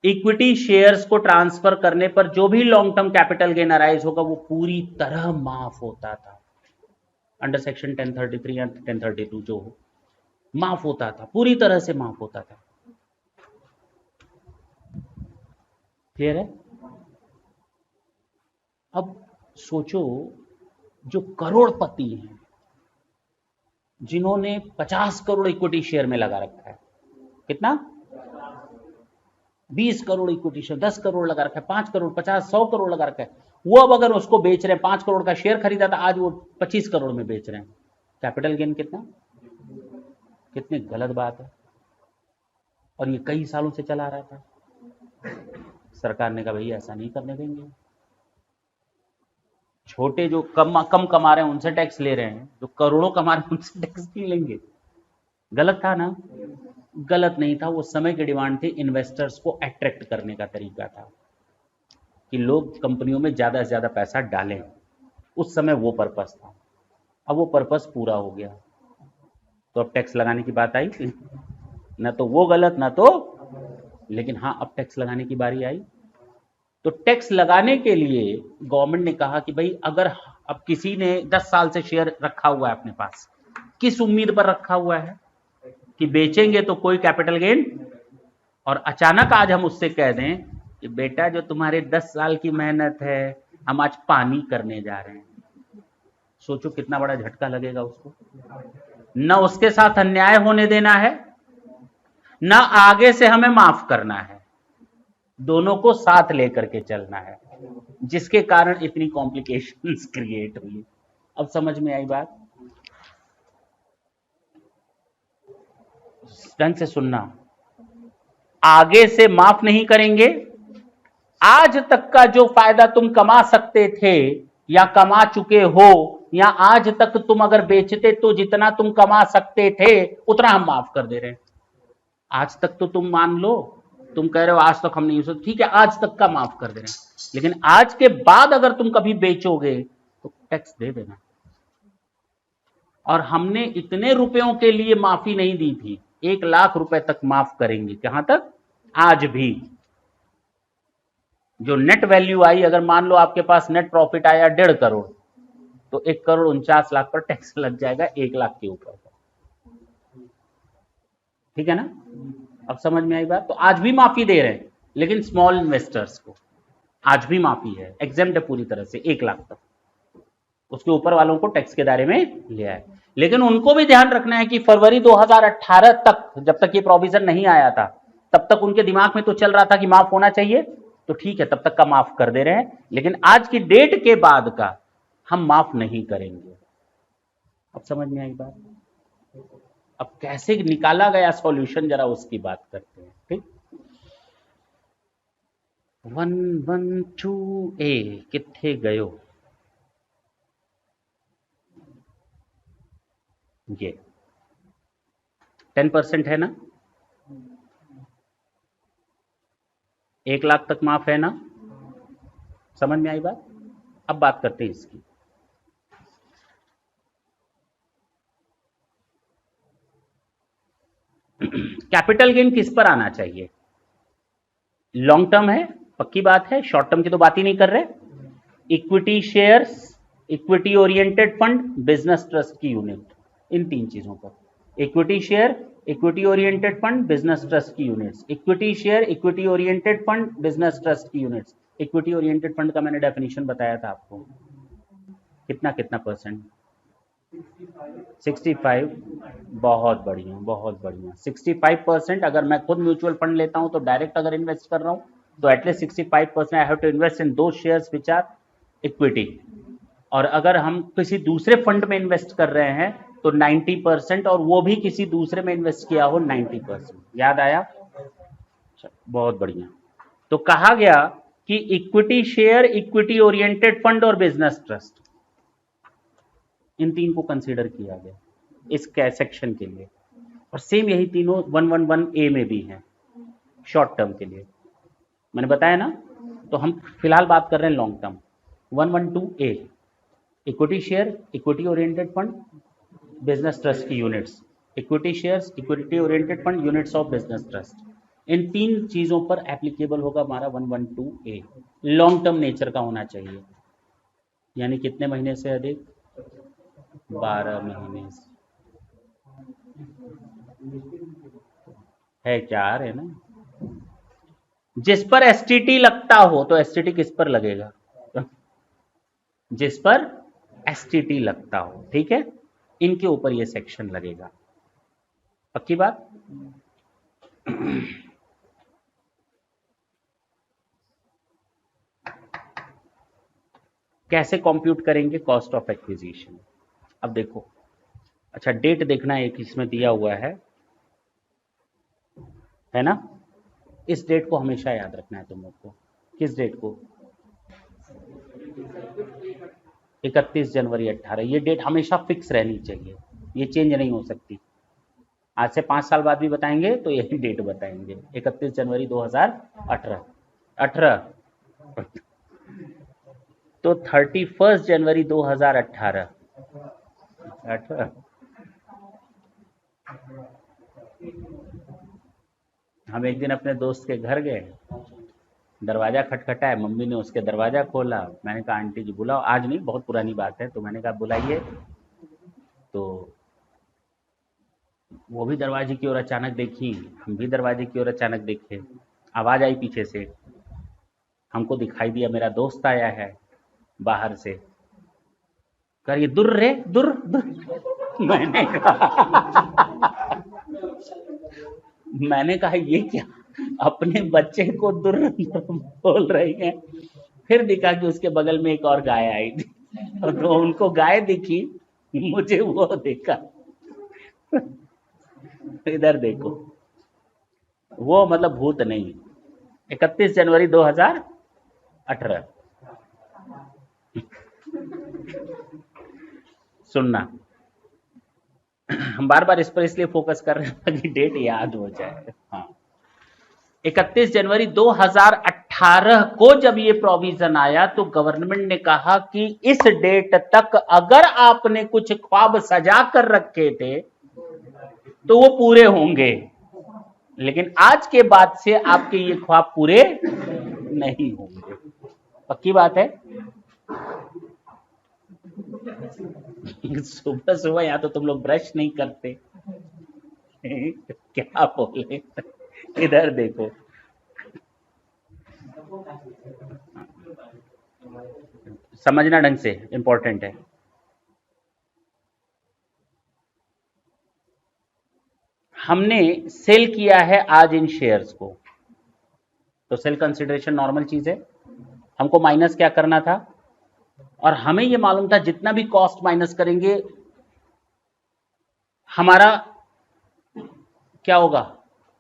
इक्विटी शेयर्स को ट्रांसफर करने पर जो भी long term capital gain arise होगा वो पूरी तरह माफ होता था। अंडर सेक्शन 1033 या 1032 जो माफ होता था, पूरी तरह से माफ होता था। क्लियर है? अब सोचो जो करोड़पति हैं जिन्होंने 50 करोड़ इक्विटी शेयर में लगा रखा है, कितना? 20 करोड़ इक्विटी शेयर, 10 करोड़ लगा रखा है, 5 करोड़, 50, 100 करोड़ लगा रखा है। वो अब अगर उसको बेच रहे हैं, 5 करोड़ का शेयर खरीदा था, आज वो 25 करोड़ में बेच रहे हैं, कैपिटल गेन कितना? कितनी गलत बात है। और ये कई सालों से चला रहा था। सरकार ने कहा भैया ऐसा नहीं करने देंगे। छोटे जो कम कमा रहे हैं उनसे टैक्स ले रहे हैं, जो करोड़ों कमा रहे हैं उनसे टैक्स नहीं लेंगे। गलत था ना? गलत नहीं था, वो समय की डिमांड थी, इन्वेस्टर्स को अट्रैक्ट करने का तरीका था कि लोग कंपनियों में ज्यादा से ज्यादा पैसा डालें। उस समय वो पर्पस था। अब वो पर्पस पूरा हो गया, तो अब टैक्स लगाने की बात आई ना, तो वो गलत ना तो, लेकिन हाँ अब टैक्स लगाने की बारी आई। तो टैक्स लगाने के लिए गवर्नमेंट ने कहा कि भाई अगर अब किसी ने 10 साल से शेयर रखा हुआ है अपने पास, किस उम्मीद पर रखा हुआ है कि बेचेंगे तो कोई कैपिटल गेन, और अचानक आज हम उससे कह दें कि बेटा जो तुम्हारे 10 साल की मेहनत है हम आज पानी करने जा रहे हैं, सोचो कितना बड़ा झटका लगेगा उसको। न उसके साथ अन्याय होने देना है, न आगे से हमें माफ करना है, दोनों को साथ लेकर के चलना है, जिसके कारण इतनी कॉम्प्लिकेशंस क्रिएट हुई। अब समझ में आई बात? ढंग से सुनना। आगे से माफ नहीं करेंगे। आज तक का जो फायदा तुम कमा सकते थे या कमा चुके हो, या आज तक तुम अगर बेचते तो जितना तुम कमा सकते थे उतना हम माफ कर दे रहे हैं। आज तक तो तुम मान लो, तुम कह रहे हो आज तक हम नहीं हो, ठीक है आज तक का माफ कर दे रहे हैं, लेकिन आज के बाद अगर तुम कभी बेचोगे तो टैक्स दे देना। और हमने इतने रुपयों के लिए माफी नहीं दी थी, 1 लाख रुपए तक माफ करेंगे। कहां तक? आज भी जो नेट वैल्यू आई, अगर मान लो आपके पास नेट प्रॉफिट आया 1.5 करोड़, तो 1 करोड़ 49 लाख पर टैक्स लग जाएगा 1 लाख के ऊपर। ठीक है ना? अब समझ में आई बात? तो आज भी माफी दे रहे हैं, लेकिन स्मॉल इन्वेस्टर्स को आज भी माफी है, एग्जेम्प्ट है पूरी तरह से 1 लाख तक। उसके ऊपर वालों को टैक्स के दायरे में लिया है, लेकिन उनको भी ध्यान रखना है कि फरवरी 2018 तक, जब तक ये प्रोविजन नहीं आया था, तब तक उनके दिमाग में तो चल रहा था कि माफ होना चाहिए, तो ठीक है तब तक का माफ कर दे रहे हैं, लेकिन आज की डेट के बाद का हम माफ नहीं करेंगे। अब समझ में आई बात? अब कैसे निकाला गया सॉल्यूशन, जरा उसकी बात करते हैं। ठीक, 112A किथे गयो? ये 10% है ना, 1 लाख तक माफ है ना? समझ में आई बात? अब बात करते हैं इसकी। कैपिटल गेन किस पर आना चाहिए? लॉन्ग टर्म है, पक्की बात है, शॉर्ट टर्म की तो बात ही नहीं कर रहे। Equity shares, equity oriented fund, business trust की यूनिट, इन 3 चीजों पर। Equity share, equity oriented fund, business trust की units. Equity share, equity oriented fund, business trust की यूनिट्स। इक्विटी ओरिएंटेड फंड का मैंने डेफिनेशन बताया था आपको, कितना कितना परसेंट? 65। बहुत बढ़िया, बहुत बढ़िया। 65%। अगर मैं खुद म्यूचुअल फंड लेता हूं तो डायरेक्ट अगर इन्वेस्ट कर रहा हूं तो at least 65% I have to invest in those shares which are equity. और अगर हम किसी दूसरे फंड में इन्वेस्ट कर रहे हैं तो 90%, और वो भी किसी दूसरे में इन्वेस्ट किया हो 90%। याद आया? बहुत बढ़िया। तो कहा गया कि equity share, equity oriented fund और बिजनेस ट्रस्ट, इन 3 को कंसीडर किया गया इस सेक्शन के लिए। और सेम यही तीनों 111A में भी हैं शॉर्ट टर्म के लिए, मैंने बताया ना। तो हम फिलहाल बात कर रहे हैं long term. 112A equity share, equity oriented fund, business trust की units. Equity shares, equity oriented fund, units of business trust, इन 3 चीजों पर एप्लीकेबल होगा हमारा 112A। लॉन्ग टर्म नेचर का होना चाहिए, यानी कितने महीने से अधिक? 12 महीने से। है क्या? है ना। जिस पर एसटीटी लगता हो, तो एसटीटी किस पर लगेगा? जिस पर एसटीटी लगता हो, ठीक है, इनके ऊपर ये सेक्शन लगेगा। पक्की बात? कैसे कंप्यूट करेंगे कॉस्ट ऑफ एक्विजिशन? अब देखो, अच्छा डेट देखना एक इसमें दिया हुआ है ना? इस डेट को हमेशा याद रखना है तुम लोग को। किस डेट को? 31 जनवरी 18। ये डेट हमेशा फिक्स रहनी चाहिए, ये चेंज नहीं हो सकती। आज से 5 साल बाद भी बताएंगे तो यही डेट बताएंगे, 31 जनवरी 2018। 18 तो 31 जनवरी 2018। 18 हम एक दिन अपने दोस्त के घर गए, दरवाजा खटखटाया, मम्मी ने उसके दरवाजा खोला। मैंने कहा आंटी जी बुलाओ। आज नहीं, बहुत पुरानी बात है। तो मैंने कहा बुलाइए। तो वो भी दरवाजे की ओर अचानक देखी, हम भी दरवाजे की ओर अचानक देखे। आवाज आई पीछे से, हमको दिखाई दिया मेरा दोस्त आया है बाहर से। कर ये दुर रे दुर, दुर। मैंने कहा ये क्या, अपने बच्चे को दुर बोल रही हैं। फिर दिखा कि उसके बगल में एक और गाय आई थी, तो उनको गाय दिखी, मुझे वो देखा। इधर देखो, वो मतलब भूत नहीं। 31 जनवरी 2018। सुनना, हम बार बार इस पर इसलिए फोकस कर रहे हैं ताकि डेट याद हो जाए। हाँ, 31 जनवरी 2018 को जब ये प्रोविजन आया तो गवर्नमेंट ने कहा कि इस डेट तक अगर आपने कुछ ख्वाब सजा कर रखे थे तो वो पूरे होंगे, लेकिन आज के बाद से आपके ये ख्वाब पूरे नहीं होंगे। पक्की बात है? सुबह सुबह या तो तुम लोग ब्रश नहीं करते, क्या बोले। इधर देखो, समझना ढंग से, इंपॉर्टेंट है। हमने सेल किया है आज इन शेयर्स को, तो सेल कंसिडरेशन नॉर्मल चीज है। हमको माइनस क्या करना था, और हमें ये मालूम था जितना भी कॉस्ट माइनस करेंगे हमारा क्या होगा,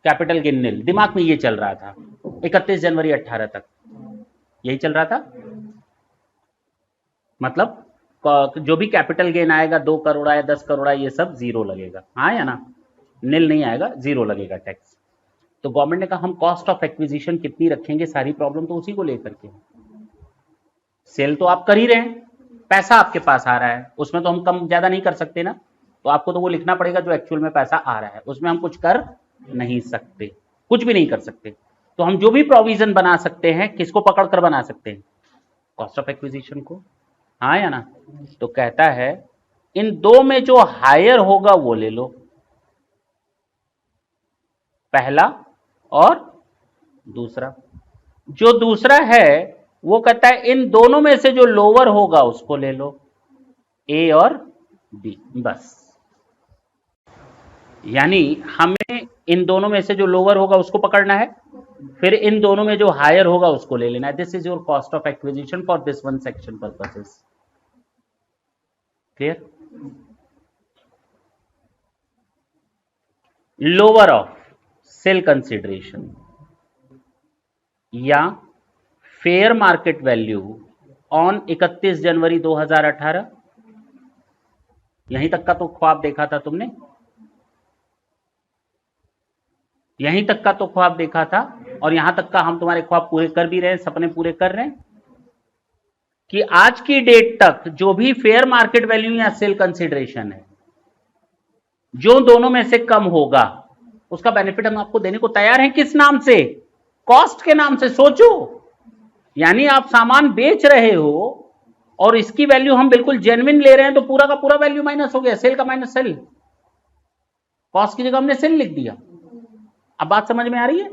कैपिटल गेन निल। दिमाग में ये चल रहा था 31 जनवरी 18 तक, यही चल रहा था। मतलब जो भी कैपिटल गेन आएगा 2 करोड़ या 10 करोड़ ये सब जीरो लगेगा, हाँ या ना? निल नहीं आएगा, जीरो लगेगा टैक्स। तो गवर्नमेंट ने कहा हम कॉस्ट ऑफ एक्विजिशन कितनी रखेंगे, सारी प्रॉब्लम तो उसी को लेकर के। सेल तो आप कर ही रहे हैं, पैसा आपके पास आ रहा है, उसमें तो हम कम ज्यादा नहीं कर सकते ना, तो आपको तो वो लिखना पड़ेगा जो एक्चुअल में पैसा आ रहा है, उसमें हम कुछ कर नहीं सकते, कुछ भी नहीं कर सकते। तो हम जो भी प्रोविजन बना सकते हैं किसको पकड़ कर बना सकते हैं, कॉस्ट ऑफ एक्विजिशन को, हाँ या ना? तो कहता है इन दो में जो हायर होगा वो ले लो, पहला और दूसरा। जो दूसरा है वो कहता है इन दोनों में से जो लोअर होगा उसको ले लो, ए और बी, बस। यानी हमें इन दोनों में से जो लोअर होगा उसको पकड़ना है, फिर इन दोनों में जो हायर होगा उसको ले लेना है। This is your cost of acquisition for this one section purposes. Clear? Lower of sale consideration या फेयर मार्केट वैल्यू ऑन 31 जनवरी 2018। यहीं तक का तो ख्वाब देखा था तुमने, यहीं तक का तो ख्वाब देखा था, और यहां तक का हम तुम्हारे ख्वाब पूरे कर भी रहे हैं, सपने पूरे कर रहे हैं कि आज की डेट तक जो भी फेयर मार्केट वैल्यू या सेल कंसिडरेशन है जो दोनों में से कम होगा उसका बेनिफिट हम आपको देने को तैयार हैं। किस नाम से? कॉस्ट के नाम से। सोचो, यानी आप सामान बेच रहे हो और इसकी वैल्यू हम बिल्कुल जेन्युइन ले रहे हैं, तो पूरा का पूरा वैल्यू माइनस हो गया, सेल का माइनस सेल, कॉस्ट की जगह हमने सेल लिख दिया। अब बात समझ में आ रही है?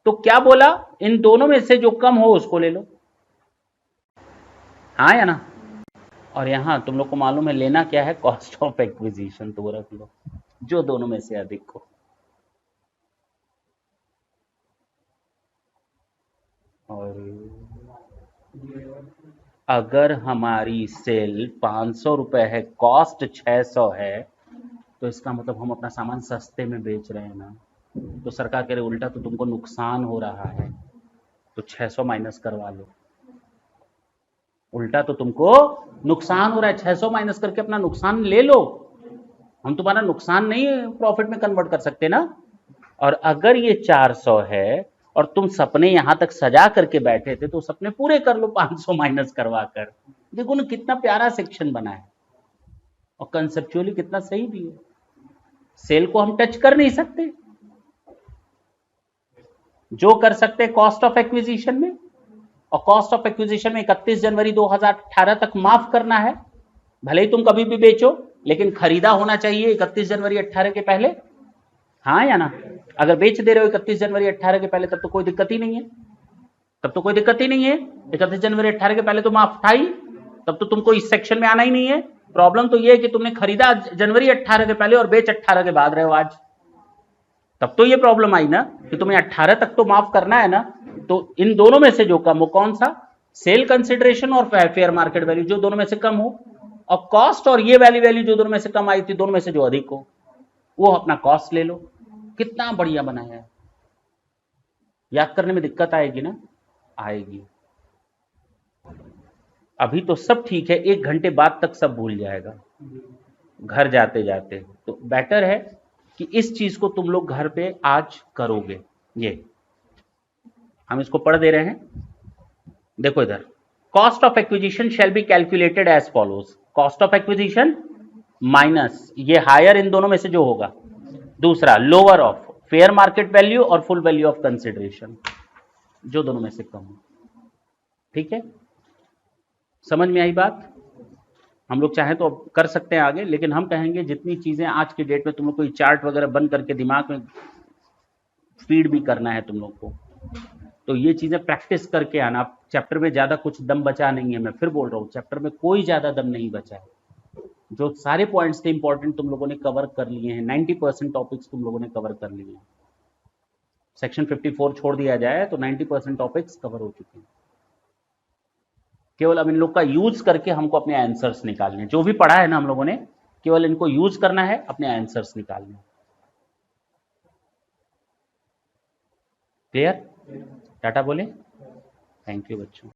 तो क्या बोला, इन दोनों में से जो कम हो उसको ले लो, हाँ या ना? और यहां तुम लोग को मालूम है लेना क्या है, कॉस्ट ऑफ एक्विजिशन, तो वो रख लो जो दोनों में से अधिक हो। और अगर हमारी सेल 500 रुपए है, कॉस्ट 600 है, तो इसका मतलब हम अपना सामान सस्ते में बेच रहे हैं ना। तो सरकार कह रही उल्टा तो तुमको नुकसान हो रहा है, तो 600 माइनस करवा लो। उल्टा तो तुमको नुकसान हो रहा है, 600 माइनस करके अपना नुकसान ले लो। हम तुम्हारा नुकसान नहीं प्रॉफिट में कन्वर्ट कर सकते ना। और अगर ये 400 है और तुम सपने यहां तक सजा करके बैठे थे, तो सपने पूरे कर लो 500 माइनस करवा कर। देखो ना कितना प्यारा सेक्शन बना है, और कंसेप्चुअली कितना सही भी है। सेल को हम टच कर नहीं सकते, जो कर सकते कॉस्ट ऑफ एक्विजिशन में, और कॉस्ट ऑफ एक्विजिशन में 31 जनवरी 2018 तक माफ करना है। भले ही तुम कभी भी बेचो, लेकिन खरीदा होना चाहिए 31 जनवरी 18 के पहले। हाँ या ना? अगर बेच दे रहे हो 31 जनवरी 18 के पहले, तब तो कोई दिक्कत ही नहीं है। तब तो कोई दिक्कत ही नहीं है, 31 जनवरी 18 के पहले तो माफ था ही, तब तो तुमको इस सेक्शन में आना ही नहीं है। प्रॉब्लम तो ये है कि तुमने खरीदा जनवरी 18 के पहले और बेच 18 के बाद रहे हो आज। तब तो ये प्रॉब्लम आई ना कि तुम्हें 18 तक तो माफ करना है ना। तो इन दोनों में से जो कम हो, कौन सा? सेल कंसिडरेशन और फेयर मार्केट वैल्यू, जो दोनों में से कम हो, और कॉस्ट और ये वैल्यू जो दोनों में से कम आई थी, दोनों में से जो अधिक हो वो अपना कॉस्ट ले लो। कितना बढ़िया बनाया है। याद करने में दिक्कत आएगी ना? आएगी। अभी तो सब ठीक है, 1 घंटे बाद तक सब भूल जाएगा घर जाते जाते। तो बेटर है कि इस चीज को तुम लोग घर पे आज करोगे। ये हम इसको पढ़ दे रहे हैं, देखो इधर। Cost of acquisition shall be calculated as follows. Cost of acquisition minus ये हायर इन दोनों में से जो होगा, दूसरा lower of fair market value और फुल वैल्यू ऑफ कंसिडरेशन, जो दोनों में से कम हो। ठीक है, समझ में आई बात? हम लोग चाहें तो कर सकते हैं आगे, लेकिन हम कहेंगे जितनी चीजें आज की डेट में तुम लोग कोई चार्ट वगैरह बन करके दिमाग में फीड भी करना है तुम लोग को, तो ये चीजें प्रैक्टिस करके आना। चैप्टर में ज्यादा कुछ दम बचा नहीं है, मैं फिर बोल रहा हूँ, चैप्टर में कोई ज्यादा दम नहीं बचा है। जो सारे पॉइंट्स थे इंपॉर्टेंट तुम लोगों ने कवर कर लिए हैं, 90% टॉपिक्स तुम लोगों ने कवर कर लिए हैं। सेक्शन 54 छोड़ दिया जाए तो 90% टॉपिक्स कवर हो चुके हैं। केवल अब इन लोग का यूज करके हमको अपने आंसर्स निकालने हैं। जो भी पढ़ा है ना हम लोगों ने, केवल इनको यूज करना है, अपने आंसर्स निकालने। क्लियर? टाटा बोले। थैंक यू बच्चों।